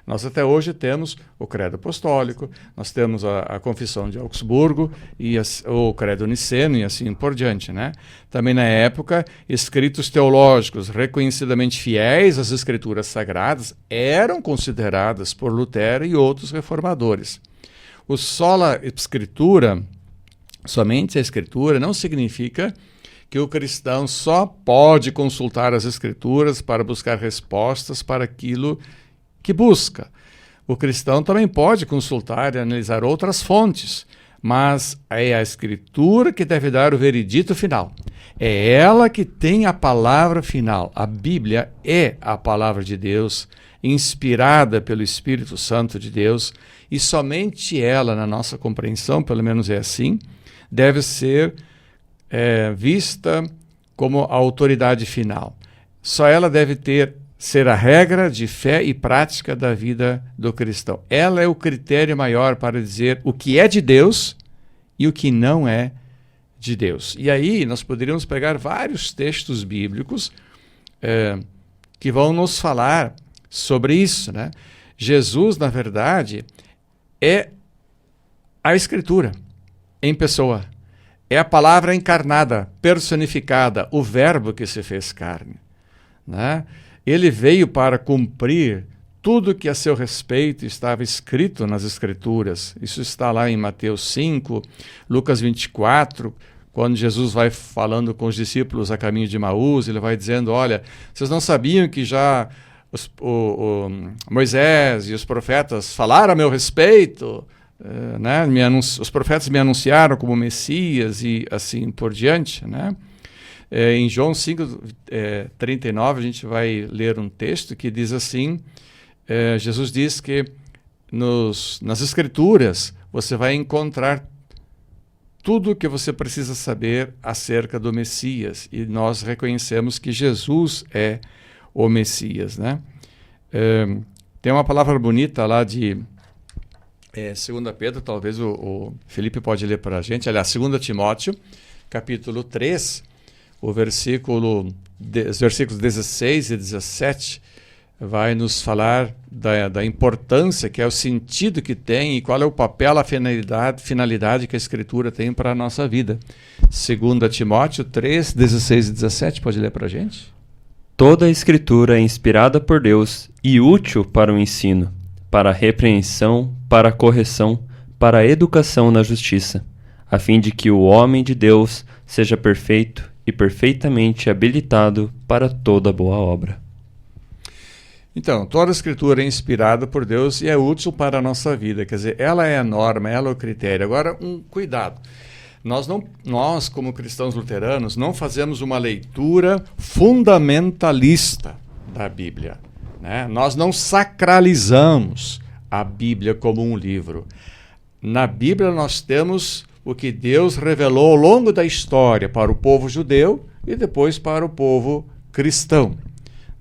Nós até hoje temos o Credo Apostólico, nós temos a Confissão de Augsburgo e o Credo Niceno e assim por diante, né? Também na época, escritos teológicos reconhecidamente fiéis às Escrituras Sagradas eram consideradas por Lutero e outros reformadores. O sola Scriptura, somente a Escritura, não significa que o cristão só pode consultar as Escrituras para buscar respostas para aquilo que busca. O cristão também pode consultar e analisar outras fontes, mas é a Escritura que deve dar o veredito final. É ela que tem a palavra final. A Bíblia é a palavra de Deus, inspirada pelo Espírito Santo de Deus, e somente ela, na nossa compreensão, pelo menos é assim, deve ser vista como a autoridade final. Só ela deve ser a regra de fé e prática da vida do cristão. Ela é o critério maior para dizer o que é de Deus e o que não é de Deus. E aí nós poderíamos pegar vários textos bíblicos que vão nos falar sobre isso, né? Jesus, na verdade, é a Escritura em pessoa. É a palavra encarnada, personificada, o verbo que se fez carne, né? Ele veio para cumprir tudo que a seu respeito estava escrito nas Escrituras. Isso está lá em Mateus 5, Lucas 24, Quando Jesus vai falando com os discípulos a caminho de Emaús, ele vai dizendo, olha, vocês não sabiam que já Moisés e os profetas falaram a meu respeito, né? Os profetas me anunciaram como Messias e assim por diante, né? Em João 5:39 a gente vai ler um texto que diz assim, Jesus diz que nas Escrituras você vai encontrar tudo o que você precisa saber acerca do Messias, e nós reconhecemos que Jesus é o Messias, né? Tem uma palavra bonita lá de 2 Pedro, talvez o Felipe pode ler para a gente, aliás, 2 Timóteo, capítulo 3, os versículos 16 e 17, vai nos falar da importância, que é o sentido que tem e qual é o papel, a finalidade que a Escritura tem para a nossa vida. 2 Timóteo 3, 16 e 17, pode ler para a gente? Toda a Escritura é inspirada por Deus e útil para o ensino, para a repreensão, para a correção, para a educação na justiça, a fim de que o homem de Deus seja perfeito e perfeitamente habilitado para toda boa obra. Então, toda a Escritura é inspirada por Deus e é útil para a nossa vida. Quer dizer, ela é a norma, ela é o critério. Agora, cuidado. Nós, como cristãos luteranos, não fazemos uma leitura fundamentalista da Bíblia, né? Nós não sacralizamos a Bíblia como um livro. Na Bíblia nós temos o que Deus revelou ao longo da história para o povo judeu e depois para o povo cristão,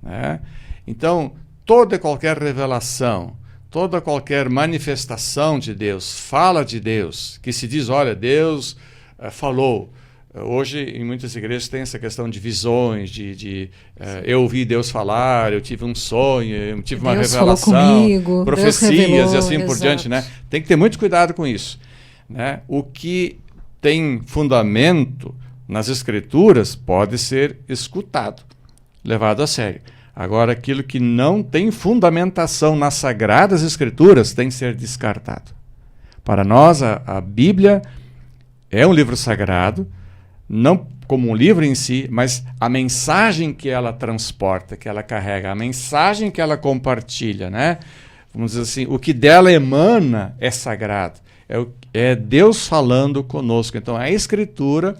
né? Então, toda e qualquer revelação, toda qualquer manifestação de Deus, fala de Deus, que se diz, olha, Deus falou. Hoje, em muitas igrejas, tem essa questão de visões, eu ouvi Deus falar, eu tive um sonho, eu tive uma revelação, comigo, profecias e assim por diante, né? Tem que ter muito cuidado com isso, né? O que tem fundamento nas Escrituras pode ser escutado, levado a sério. Agora, aquilo que não tem fundamentação nas Sagradas Escrituras tem que ser descartado. Para nós, a Bíblia é um livro sagrado, não como um livro em si, mas a mensagem que ela transporta, que ela carrega, a mensagem que ela compartilha, né? Vamos dizer assim, o que dela emana é sagrado. É Deus falando conosco. Então, a Escritura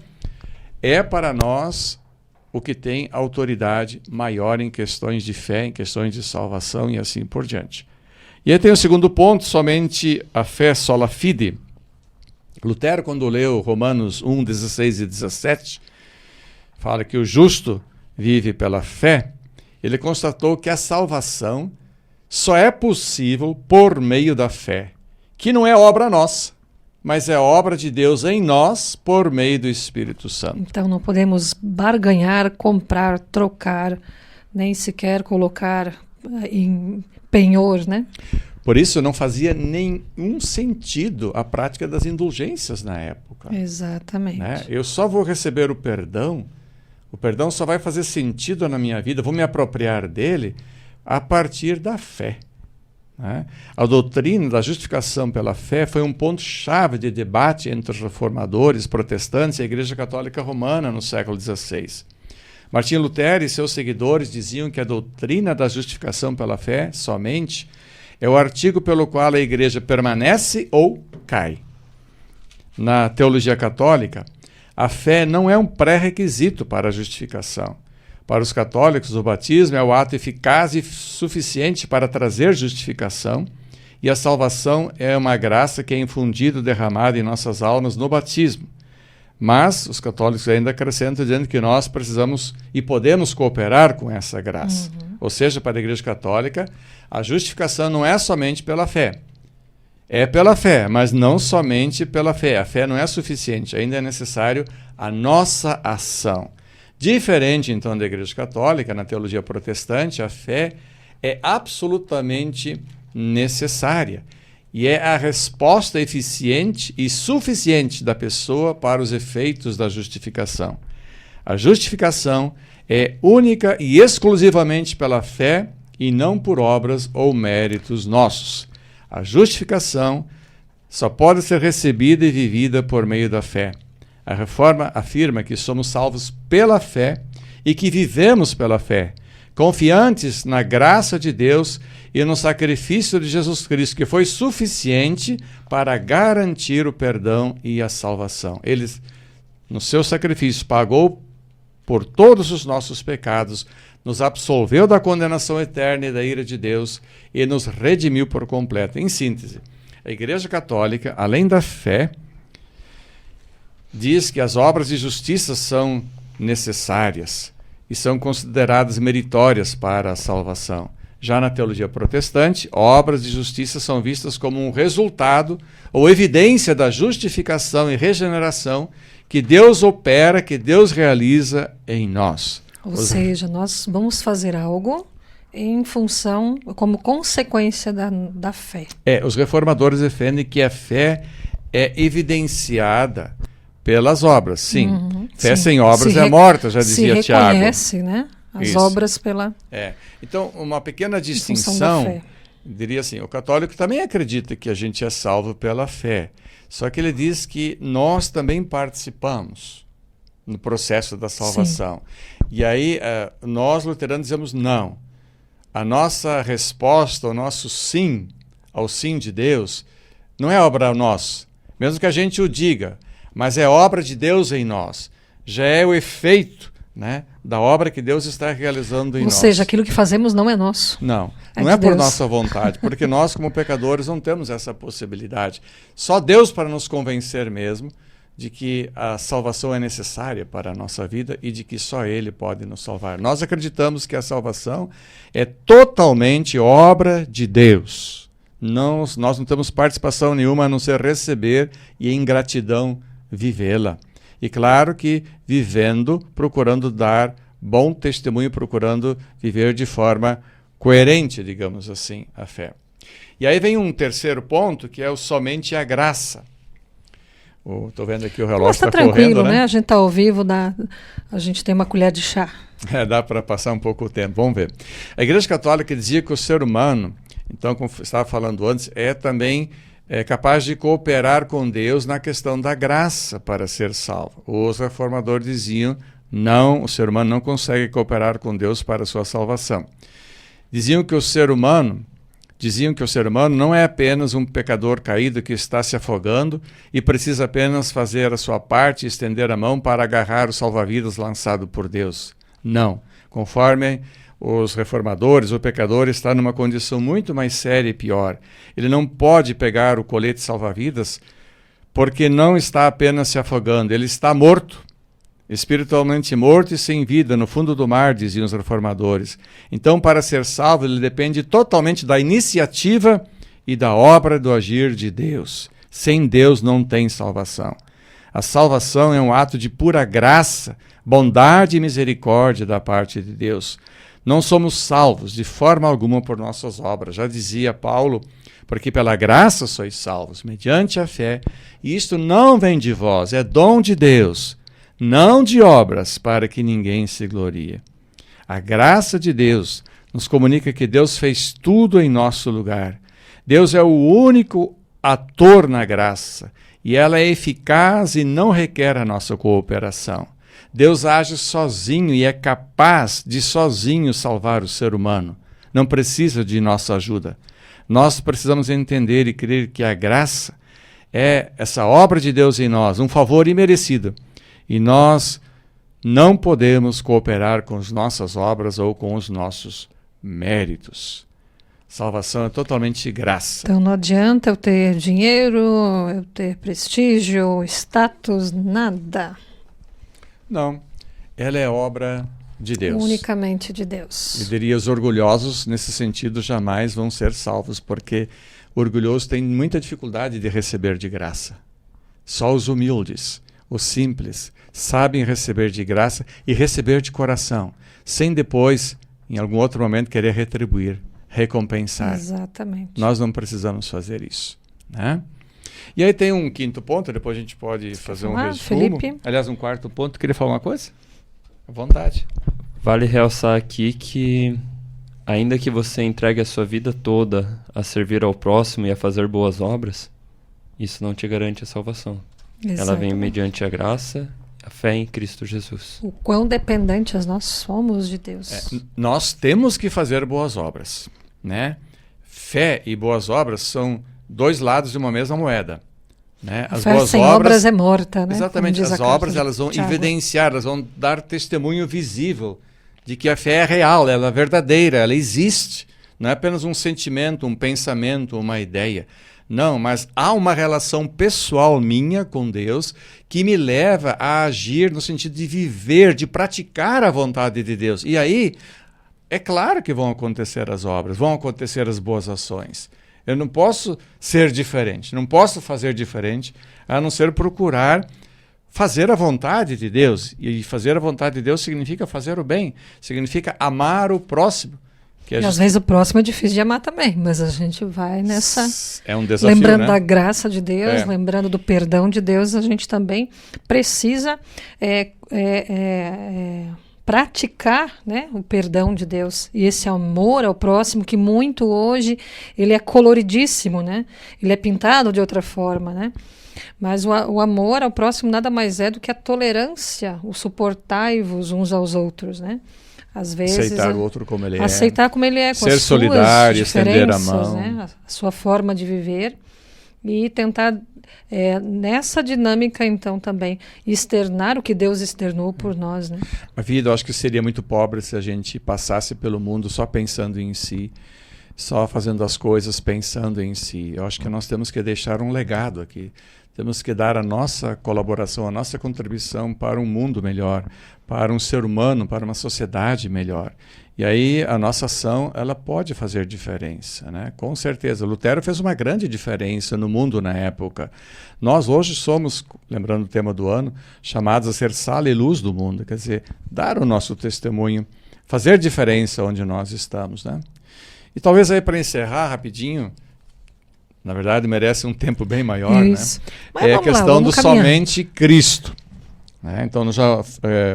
é para nós o que tem autoridade maior em questões de fé, em questões de salvação e assim por diante. E aí tem o segundo ponto, somente a fé sola fide. Lutero, quando leu Romanos 1, 16 e 17, fala que o justo vive pela fé, ele constatou que a salvação só é possível por meio da fé, que não é obra nossa, mas é obra de Deus em nós por meio do Espírito Santo. Então não podemos barganhar, comprar, trocar, nem sequer colocar em penhor, né? Por isso não fazia nenhum sentido a prática das indulgências na época. Exatamente. Né? Eu só vou receber o perdão só vai fazer sentido na minha vida, vou me apropriar dele a partir da fé. Né? A doutrina da justificação pela fé foi um ponto-chave de debate entre os reformadores protestantes e a Igreja Católica Romana no século XVI. Martinho Lutero e seus seguidores diziam que a doutrina da justificação pela fé somente é o artigo pelo qual a Igreja permanece ou cai. Na teologia católica, a fé não é um pré-requisito para a justificação. Para os católicos, o batismo é o ato eficaz e suficiente para trazer justificação, e a salvação é uma graça que é infundida e derramada em nossas almas no batismo. Mas os católicos ainda acrescentam dizendo que nós precisamos e podemos cooperar com essa graça. Ou seja, para a Igreja Católica, a justificação não é somente pela fé. É pela fé, mas não somente pela fé. A fé não é suficiente, ainda é necessário a nossa ação. Diferente, então, da Igreja Católica, na teologia protestante, a fé é absolutamente necessária e é a resposta eficiente e suficiente da pessoa para os efeitos da justificação. A justificação é única e exclusivamente pela fé e não por obras ou méritos nossos. A justificação só pode ser recebida e vivida por meio da fé. A Reforma afirma que somos salvos pela fé e que vivemos pela fé, confiantes na graça de Deus e no sacrifício de Jesus Cristo, que foi suficiente para garantir o perdão e a salvação. Ele, no seu sacrifício, pagou por todos os nossos pecados, nos absolveu da condenação eterna e da ira de Deus e nos redimiu por completo. Em síntese, a Igreja Católica, além da fé, diz que as obras de justiça são necessárias e são consideradas meritórias para a salvação. Já na teologia protestante, obras de justiça são vistas como um resultado ou evidência da justificação e regeneração que Deus opera, que Deus realiza em nós. Ou seja, nós vamos fazer algo em função, como consequência da fé. Os reformadores defendem que a fé é evidenciada pelas obras, sim. Fé sem obras é morta, já dizia Tiago. Se reconhece, né? As obras pela... Então, uma pequena distinção, diria assim, o católico também acredita que a gente é salvo pela fé, só que ele diz que nós também participamos no processo da salvação. Sim. E aí, nós luteranos dizemos não. A nossa resposta, o nosso sim ao sim de Deus, não é obra nossa, mesmo que a gente o diga, mas é obra de Deus em nós. Já é o efeito, né, da obra que Deus está realizando em nós. Ou seja, aquilo que fazemos não é nosso. Não é por nossa vontade, porque nós, como pecadores, não temos essa possibilidade. Só Deus para nos convencer mesmo de que a salvação é necessária para a nossa vida e de que só Ele pode nos salvar. Nós acreditamos que a salvação é totalmente obra de Deus. Nós não temos participação nenhuma a não ser receber e, em gratidão, vivê-la. E claro que vivendo, procurando dar bom testemunho, procurando viver de forma coerente, digamos assim, a fé. E aí vem um terceiro ponto, que é o somente a graça. Estou vendo aqui o relógio está tranquilo, correndo, né? A gente está ao vivo, a gente tem uma colher de chá. Dá para passar um pouco o tempo. Vamos ver. A Igreja Católica dizia que o ser humano, então, como estava falando antes, também capaz de cooperar com Deus na questão da graça para ser salvo. Os reformadores diziam, não, o ser humano não consegue cooperar com Deus para a sua salvação. Diziam que o ser humano não é apenas um pecador caído que está se afogando e precisa apenas fazer a sua parte e estender a mão para agarrar o salva-vidas lançado por Deus. Não. Conforme os reformadores, o pecador está numa condição muito mais séria e pior. Ele não pode pegar o colete salva-vidas porque não está apenas se afogando, ele está morto. Espiritualmente morto e sem vida, no fundo do mar, diziam os reformadores. Então, para ser salvo, ele depende totalmente da iniciativa e da obra do agir de Deus. Sem Deus não tem salvação. A salvação é um ato de pura graça, bondade e misericórdia da parte de Deus. Não somos salvos de forma alguma por nossas obras. Já dizia Paulo, porque pela graça sois salvos, mediante a fé. E isto não vem de vós, é dom de Deus, não de obras, para que ninguém se glorie. A graça de Deus nos comunica que Deus fez tudo em nosso lugar. Deus é o único ator na graça, e ela é eficaz e não requer a nossa cooperação. Deus age sozinho e é capaz de sozinho salvar o ser humano. Não precisa de nossa ajuda. Nós precisamos entender e crer que a graça é essa obra de Deus em nós, um favor imerecido. E nós não podemos cooperar com as nossas obras ou com os nossos méritos. Salvação é totalmente graça. Então não adianta eu ter dinheiro, eu ter prestígio, status, nada. Não, ela é obra de Deus. Unicamente de Deus. Eu diria, os orgulhosos, nesse sentido, jamais vão ser salvos, porque o orgulhoso tem muita dificuldade de receber de graça. Só os humildes, os simples, sabem receber de graça e receber de coração, sem depois, em algum outro momento, querer retribuir, recompensar. Exatamente. Nós não precisamos fazer isso, né? E aí tem um quinto ponto, depois a gente pode fazer um resumo. Felipe? Aliás, um quarto ponto. Queria falar uma coisa? À vontade. Vale realçar aqui que, ainda que você entregue a sua vida toda a servir ao próximo e a fazer boas obras, isso não te garante a salvação. Ela vem mediante a graça, a fé em Cristo Jesus. O quão dependentes nós somos de Deus. Nós temos que fazer boas obras, né? Fé e boas obras são dois lados de uma mesma moeda, né? A fé sem obras é morta, né? Exatamente, as obras elas vão evidenciar, elas vão dar testemunho visível de que a fé é real, ela é verdadeira, ela existe. Não é apenas um sentimento, um pensamento, uma ideia. Não, mas há uma relação pessoal minha com Deus que me leva a agir no sentido de viver, de praticar a vontade de Deus. E aí, é claro que vão acontecer as obras, vão acontecer as boas ações. Eu não posso ser diferente, não posso fazer diferente, a não ser procurar fazer a vontade de Deus. E fazer a vontade de Deus significa fazer o bem, significa amar o próximo. E às vezes o próximo é difícil de amar também, mas a gente vai nessa... É um desafio, lembrando, né? da graça de Deus, lembrando do perdão de Deus, a gente também precisa praticar, né, o perdão de Deus. E esse amor ao próximo, que muito hoje, ele é coloridíssimo, né? Ele é pintado de outra forma, né? Mas o amor ao próximo nada mais é do que a tolerância, o suportai-vos uns aos outros, né? Às vezes, aceitar o outro como ele é. Aceitar como ele é, com ser as solidário, suas estender a diferenças, mão. né? A sua forma de viver. E tentar, nessa dinâmica, então, também, externar o que Deus externou por nós, né? A vida, eu acho que seria muito pobre se a gente passasse pelo mundo só pensando em si, só fazendo as coisas pensando em si. Eu acho que nós temos que deixar um legado aqui. Temos que dar a nossa colaboração, a nossa contribuição para um mundo melhor, para um ser humano, para uma sociedade melhor. E aí a nossa ação, ela pode fazer diferença, né? Com certeza. Lutero fez uma grande diferença no mundo na época. Nós hoje somos, lembrando o tema do ano, chamados a ser sal e luz do mundo. Quer dizer, dar o nosso testemunho, fazer diferença onde nós estamos, né? E talvez aí para encerrar rapidinho, na verdade merece um tempo bem maior, isso, né? É a questão do somente Cristo. Né? Então nós já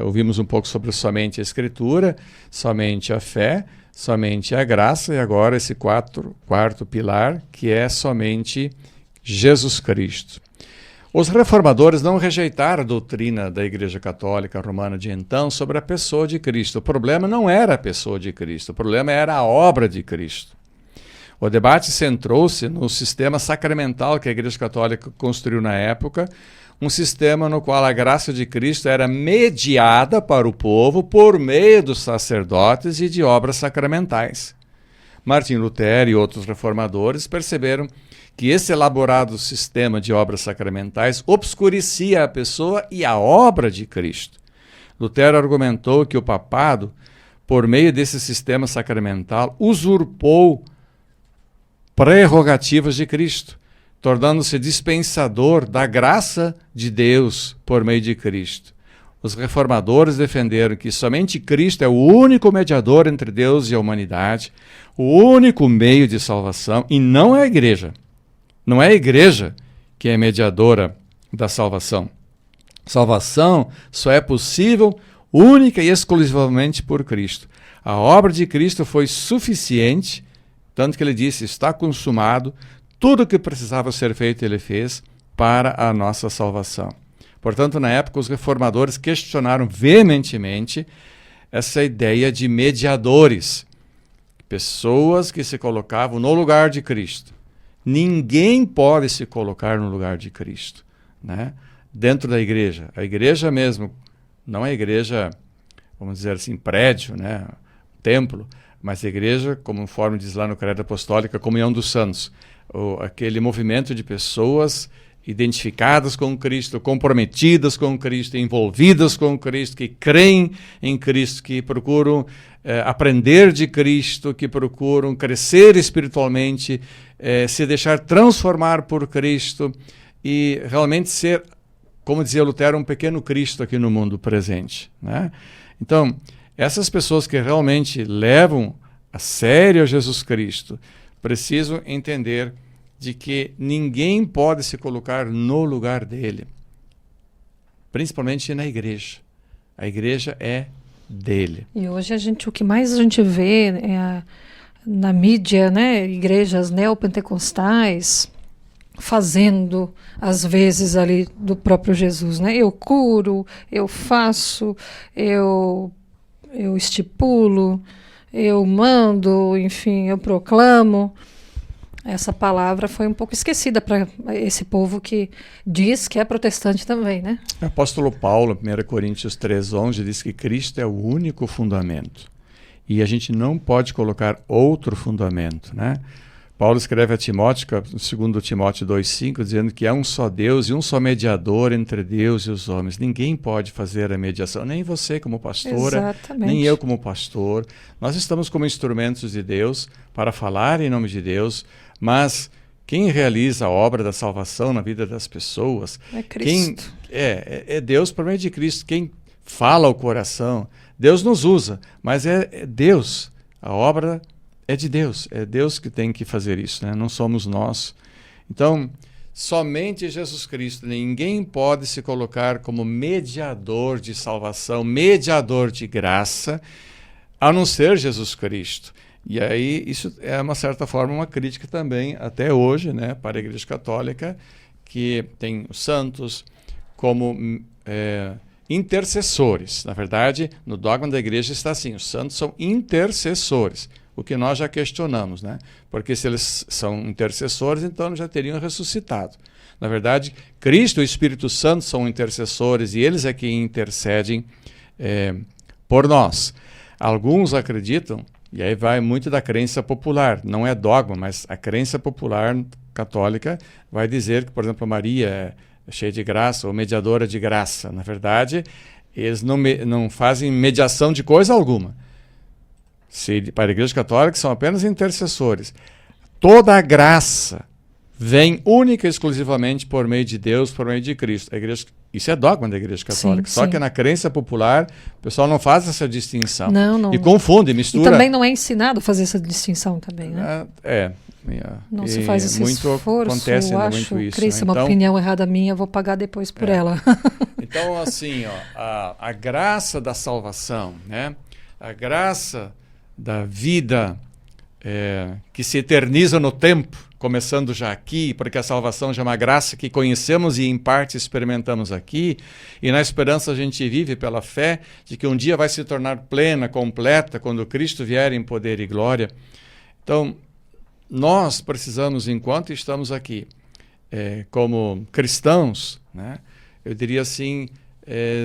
ouvimos um pouco sobre somente a Escritura, somente a fé, somente a graça e agora esse quarto pilar, que é somente Jesus Cristo. Os reformadores não rejeitaram a doutrina da Igreja Católica Romana de então sobre a pessoa de Cristo. O problema não era a pessoa de Cristo, o problema era a obra de Cristo. O debate centrou-se no sistema sacramental que a Igreja Católica construiu na época, um sistema no qual a graça de Cristo era mediada para o povo por meio dos sacerdotes e de obras sacramentais. Martim Lutero e outros reformadores perceberam que esse elaborado sistema de obras sacramentais obscurecia a pessoa e a obra de Cristo. Lutero argumentou que o papado, por meio desse sistema sacramental, usurpou prerrogativas de Cristo, tornando-se dispensador da graça de Deus por meio de Cristo. Os reformadores defenderam que somente Cristo é o único mediador entre Deus e a humanidade, o único meio de salvação, e não é a igreja. Não é a igreja que é mediadora da salvação. Salvação só é possível única e exclusivamente por Cristo. A obra de Cristo foi suficiente, tanto que ele disse, está consumado, tudo o que precisava ser feito ele fez para a nossa salvação. Portanto, na época, os reformadores questionaram veementemente essa ideia de mediadores, pessoas que se colocavam no lugar de Cristo. Ninguém pode se colocar no lugar de Cristo, né? Dentro da igreja. A igreja mesmo, não é a igreja, vamos dizer assim, prédio, né? Templo, mas a igreja, conforme diz lá no Credo Apostólico, a comunhão dos santos, aquele movimento de pessoas identificadas com Cristo, comprometidas com Cristo, envolvidas com Cristo, que creem em Cristo, que procuram aprender de Cristo, que procuram crescer espiritualmente, se deixar transformar por Cristo e realmente ser, como dizia Lutero, um pequeno Cristo aqui no mundo presente, né? Então, essas pessoas que realmente levam a sério a Jesus Cristo precisam entender de que ninguém pode se colocar no lugar dele, principalmente na igreja. A igreja é dele. E hoje o que mais a gente vê na mídia, né, igrejas neopentecostais, fazendo às vezes ali do próprio Jesus, né? Eu curo, eu faço, eu estipulo, eu mando, enfim, eu proclamo. Essa palavra foi um pouco esquecida para esse povo que diz que é protestante também, né? O apóstolo Paulo, 1 Coríntios 3:11, diz que Cristo é o único fundamento. E a gente não pode colocar outro fundamento, né? Paulo escreve a Timóteo, 2 Timóteo 2:5, dizendo que há um só Deus e um só mediador entre Deus e os homens. Ninguém pode fazer a mediação, nem você como pastora, Exatamente. nem eu como pastor. Nós estamos como instrumentos de Deus para falar em nome de Deus, mas quem realiza a obra da salvação na vida das pessoas É Cristo. é Deus por meio de Cristo. Quem fala ao coração, Deus nos usa, mas é Deus, a obra é de Deus, é Deus que tem que fazer isso, né? Não somos nós. Então, somente Jesus Cristo, ninguém pode se colocar como mediador de salvação, mediador de graça, a não ser Jesus Cristo. E aí, isso é, uma certa forma, uma crítica também, até hoje, né, para a Igreja Católica, que tem os santos como intercessores. Na verdade, no dogma da Igreja está assim, os santos são intercessores, o que nós já questionamos, né? Porque se eles são intercessores, então já teriam ressuscitado. Na verdade, Cristo e o Espírito Santo são intercessores e eles é que intercedem por nós. Alguns acreditam, e aí vai muito da crença popular, não é dogma, mas a crença popular católica vai dizer que, por exemplo, Maria é cheia de graça ou mediadora de graça. Na verdade, eles não fazem mediação de coisa alguma. Para a Igreja Católica são apenas intercessores. Toda a graça vem única e exclusivamente por meio de Deus, por meio de Cristo. Isso é dogma da Igreja Católica. Sim, Só sim. que na crença popular, o pessoal não faz essa distinção. Não. E confunde, mistura. E também não é ensinado a fazer essa distinção também, né? Não se faz esse esforço, acontece eu ainda acho. muito isso, Cris, né? é uma Então, opinião errada minha, eu vou pagar depois por ela. Então, assim, a graça da salvação, né? A graça da vida que se eterniza no tempo, começando já aqui, porque a salvação já é uma graça que conhecemos e em parte experimentamos aqui, e na esperança a gente vive pela fé de que um dia vai se tornar plena, completa, quando Cristo vier em poder e glória. Então, nós precisamos, enquanto estamos aqui, como cristãos, né, eu diria assim,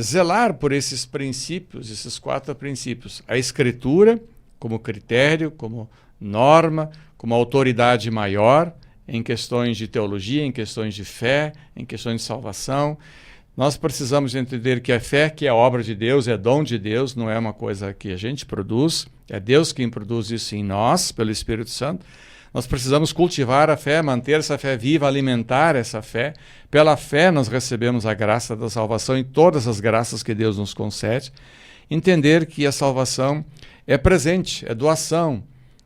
zelar por esses princípios, esses 4 princípios. A Escritura como critério, como norma, como autoridade maior em questões de teologia, em questões de fé, em questões de salvação. Nós precisamos entender que a fé, que é obra de Deus, é dom de Deus, não é uma coisa que a gente produz, é Deus quem produz isso em nós, pelo Espírito Santo. Nós precisamos cultivar a fé, manter essa fé viva, alimentar essa fé. Pela fé nós recebemos a graça da salvação e todas as graças que Deus nos concede. Entender que a salvação é presente, é doação,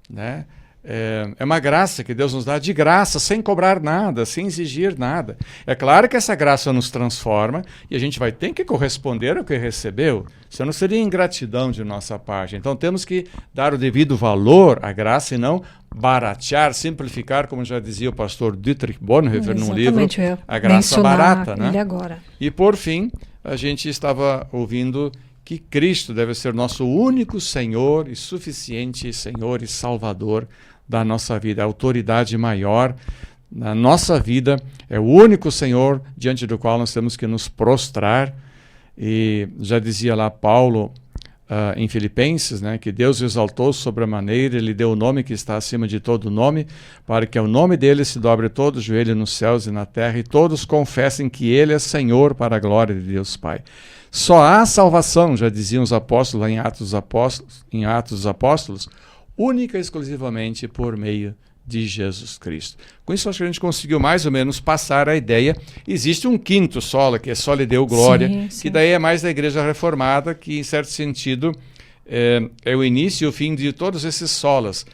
né? É uma graça que Deus nos dá de graça, sem cobrar nada, sem exigir nada. É claro que essa graça nos transforma e a gente vai ter que corresponder ao que recebeu, senão seria ingratidão de nossa parte. Então temos que dar o devido valor à graça e não baratear, simplificar, como já dizia o pastor Dietrich Bonhoeffer num livro, A Graça Barata, né? Ele agora. E por fim, a gente estava ouvindo que Cristo deve ser nosso único Senhor e suficiente Senhor e Salvador da nossa vida, a autoridade maior na nossa vida, é o único Senhor diante do qual nós temos que nos prostrar. E já dizia lá Paulo em Filipenses, né, que Deus o exaltou sobremaneira, ele deu o nome que está acima de todo nome, para que ao nome dele se dobre todo o joelho nos céus e na terra, e todos confessem que ele é Senhor para a glória de Deus Pai. Só há salvação, já diziam os apóstolos lá em Atos dos Apóstolos, única e exclusivamente por meio de Jesus Cristo. Com isso, acho que a gente conseguiu mais ou menos passar a ideia. Existe um quinto sola, que é só lhe deu glória, sim. que daí é mais da Igreja Reformada, que em certo sentido é o início e o fim de todos esses solas,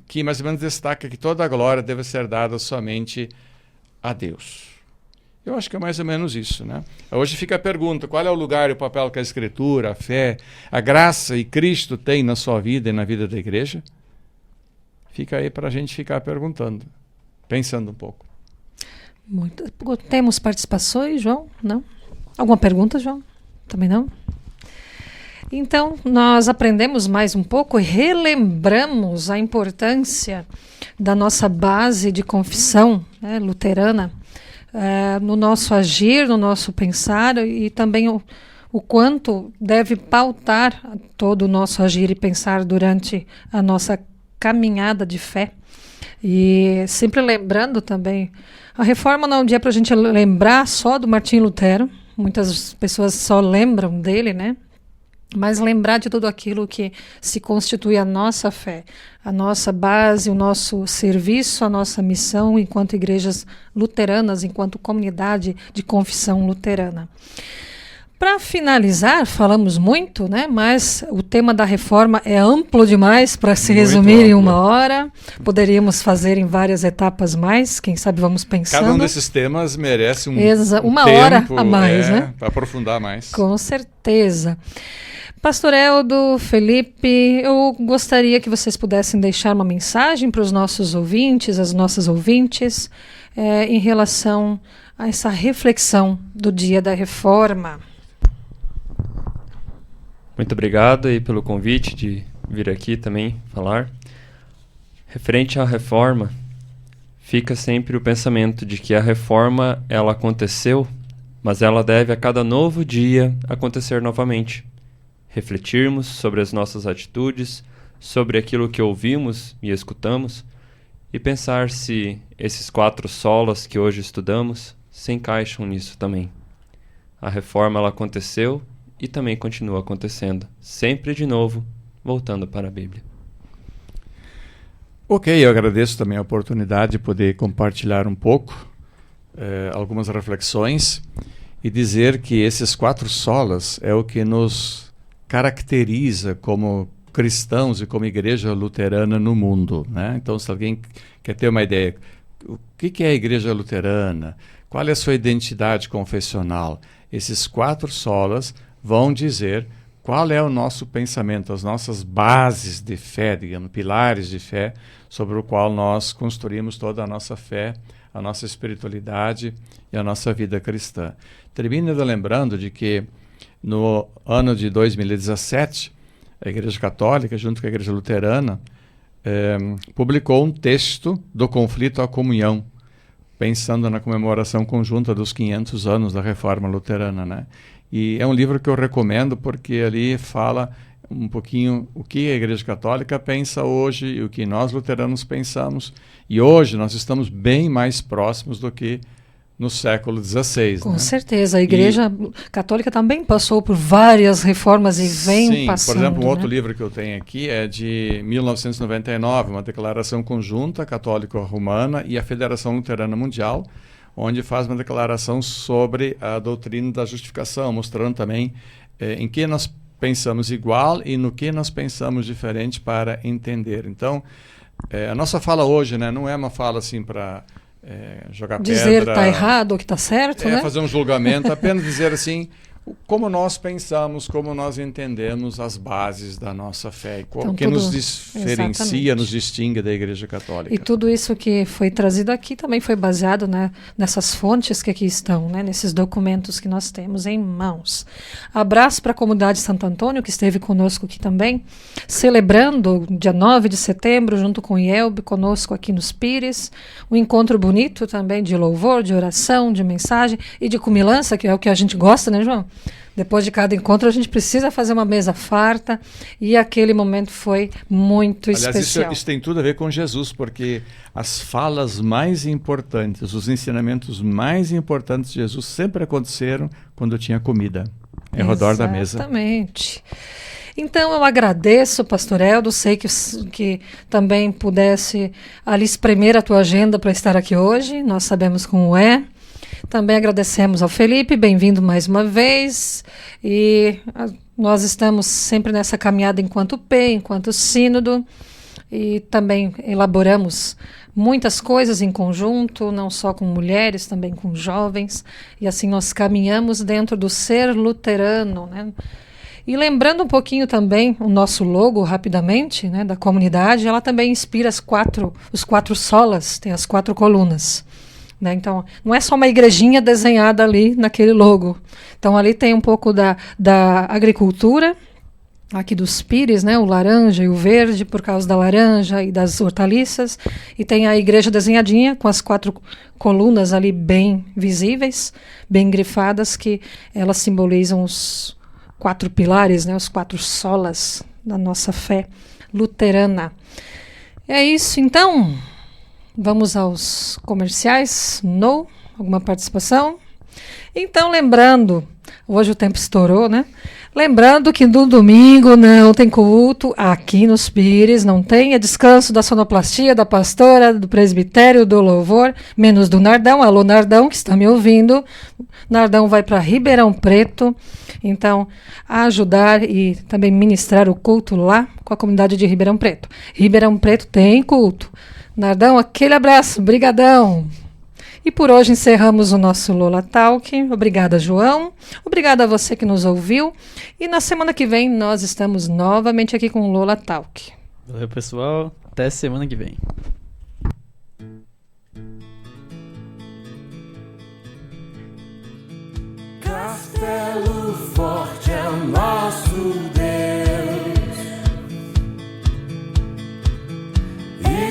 que mais ou menos destaca que toda a glória deve ser dada somente a Deus. Eu acho que é mais ou menos isso, né? Hoje fica a pergunta, qual é o lugar e o papel que a Escritura, a fé, a graça e Cristo tem na sua vida e na vida da igreja? Fica aí para a gente ficar perguntando, pensando um pouco. Temos participações, João? Não? Alguma pergunta, João? Também não? Então, nós aprendemos mais um pouco e relembramos a importância da nossa base de confissão, né, luterana, no nosso agir, no nosso pensar, e também o quanto deve pautar todo o nosso agir e pensar durante a nossa caminhada de fé. E sempre lembrando também, a reforma não é um dia para a gente lembrar só do Martinho Lutero, muitas pessoas só lembram dele, né? Mas lembrar de tudo aquilo que se constitui a nossa fé, a nossa base, o nosso serviço, a nossa missão enquanto igrejas luteranas, enquanto comunidade de confissão luterana. Para finalizar, falamos muito, né? Mas o tema da reforma é amplo demais para se resumir em uma hora. Poderíamos fazer em várias etapas mais, quem sabe vamos pensando. Cada um desses temas merece uma tempo, hora a mais, né? Para aprofundar mais. Com certeza. Pastor Eldo, Felipe, eu gostaria que vocês pudessem deixar uma mensagem para os nossos ouvintes, as nossas ouvintes, em relação a essa reflexão do Dia da Reforma. Muito obrigado aí pelo convite de vir aqui também falar. Referente à reforma, fica sempre o pensamento de que a reforma ela aconteceu, mas ela deve a cada novo dia acontecer novamente. Refletirmos sobre as nossas atitudes, sobre aquilo que ouvimos e escutamos, e pensar se esses 4 solas que hoje estudamos se encaixam nisso também. A reforma ela aconteceu e também continua acontecendo, sempre de novo, voltando para a Bíblia. Ok, eu agradeço também a oportunidade de poder compartilhar um pouco, algumas reflexões, e dizer que esses 4 solas é o que nos caracteriza como cristãos e como igreja luterana no mundo, né? Então, se alguém quer ter uma ideia, o que é a igreja luterana? Qual é a sua identidade confessional? Esses 4 solas vão dizer qual é o nosso pensamento, as nossas bases de fé, digamos, pilares de fé, sobre o qual nós construímos toda a nossa fé, a nossa espiritualidade e a nossa vida cristã. Termino lembrando de que no ano de 2017, a Igreja Católica, junto com a Igreja Luterana, publicou um texto do conflito à comunhão, pensando na comemoração conjunta dos 500 anos da Reforma Luterana, né? E é um livro que eu recomendo porque ali fala um pouquinho o que a Igreja Católica pensa hoje e o que nós luteranos pensamos. E hoje nós estamos bem mais próximos do que no século XVI. Com certeza. A Igreja Católica também passou por várias reformas e vem passando. Por exemplo, um outro né? livro que eu tenho aqui é de 1999, uma declaração conjunta católico-romana e a Federação Luterana Mundial, onde faz uma declaração sobre a doutrina da justificação, mostrando também em que nós pensamos igual e no que nós pensamos diferente para entender. Então, a nossa fala hoje, né, não é uma fala assim para jogar dizer pedra... Dizer que está errado ou que está certo, né? Fazer um julgamento, apenas dizer assim, como nós pensamos, como nós entendemos as bases da nossa fé, o então, que nos diferencia, nos distingue da Igreja Católica. E tudo isso que foi trazido aqui também foi baseado, né, nessas fontes que aqui estão, né, nesses documentos que nós temos em mãos. Abraço para a comunidade Santo Antônio, que esteve conosco aqui também, celebrando dia 9 de setembro, junto com o IELB, conosco aqui nos Pires, um encontro bonito também de louvor, de oração, de mensagem e de comilança, que é o que a gente gosta, né, João? Depois de cada encontro, a gente precisa fazer uma mesa farta e aquele momento foi muito especial. Isso tem tudo a ver com Jesus, porque as falas mais importantes, os ensinamentos mais importantes de Jesus sempre aconteceram quando tinha comida, ao redor da mesa. Exatamente. Então, eu agradeço, Pastor Eldo, sei que também pudesse ali espremer a tua agenda para estar aqui hoje, nós sabemos como é. Também agradecemos ao Felipe, bem-vindo mais uma vez, e nós estamos sempre nessa caminhada enquanto P, enquanto sínodo, e também elaboramos muitas coisas em conjunto, não só com mulheres, também com jovens, e assim nós caminhamos dentro do ser luterano, né? E lembrando um pouquinho também o nosso logo, rapidamente, né, da comunidade, ela também inspira os 4 solas, tem as 4 colunas. né? Então, não é só uma igrejinha desenhada ali naquele logo. Então, ali tem um pouco da agricultura, aqui dos pires, né? O laranja e o verde, por causa da laranja e das hortaliças. E tem a igreja desenhadinha, com as 4 colunas ali bem visíveis, bem grifadas, que elas simbolizam os 4 pilares, né? Os 4 solas da nossa fé luterana. É isso, então. Vamos aos comerciais. No? Alguma participação? Então, lembrando, hoje o tempo estourou, né? Lembrando que no domingo não tem culto aqui nos Pires, não tem, é descanso da sonoplastia, da pastora, do presbitério, do louvor, menos do Nardão. Alô, Nardão, que está me ouvindo. Nardão vai para Ribeirão Preto, então, ajudar e também ministrar o culto lá com a comunidade de Ribeirão Preto. Ribeirão Preto tem culto. Nardão, aquele abraço, brigadão. E por hoje encerramos o nosso Lola Talk. Obrigada, João. Obrigada a você que nos ouviu. E na semana que vem nós estamos novamente aqui com o Lola Talk. Valeu, pessoal. Até semana que vem. Castelo forte é o nosso Deus,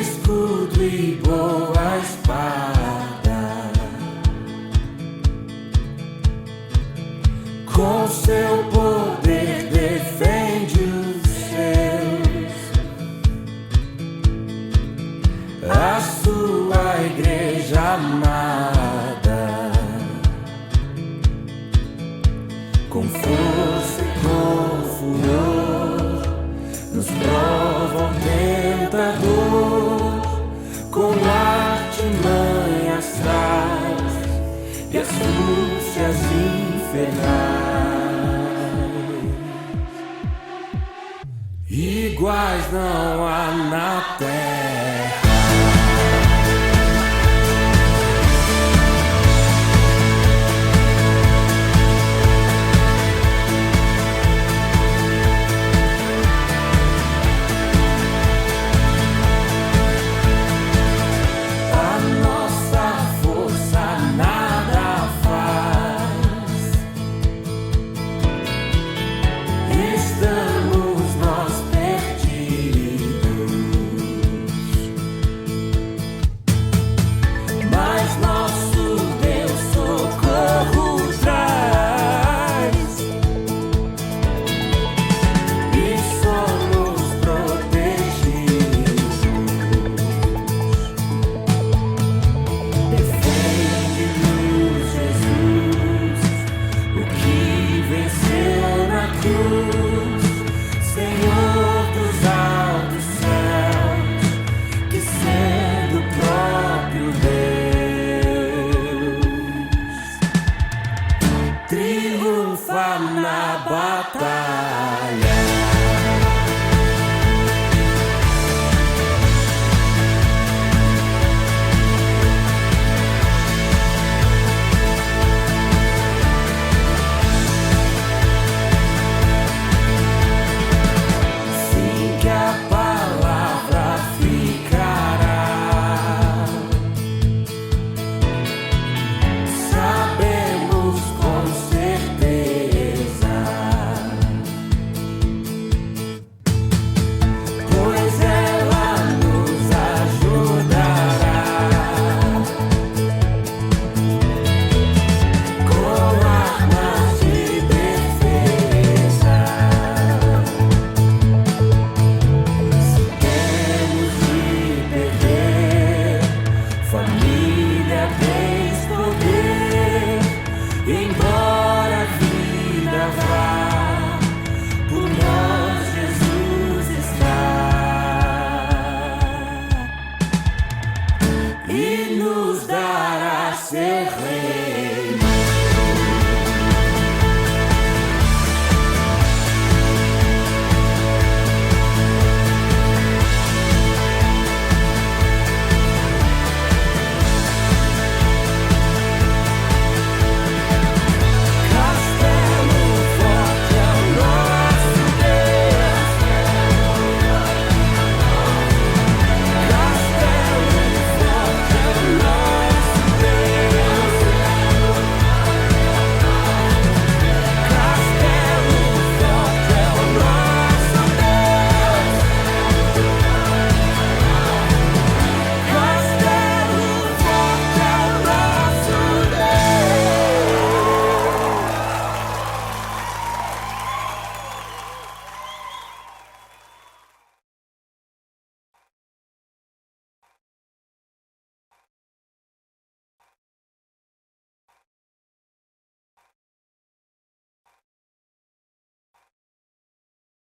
escudo e boa espada, com seu poder defende os seus, a sua igreja amada, com força e com furor, nos prova o tentador, com artimanhas traz e astúcias infernais. Iguais não há na terra. Triunfa na batalha. Sim, que a palavra ficará. Sabemos com certeza, pois ela nos ajudará com armas de defesa. Se temos de perder, família tens poder, embora a vida vá, por nós Jesus está e nos dará seu reino.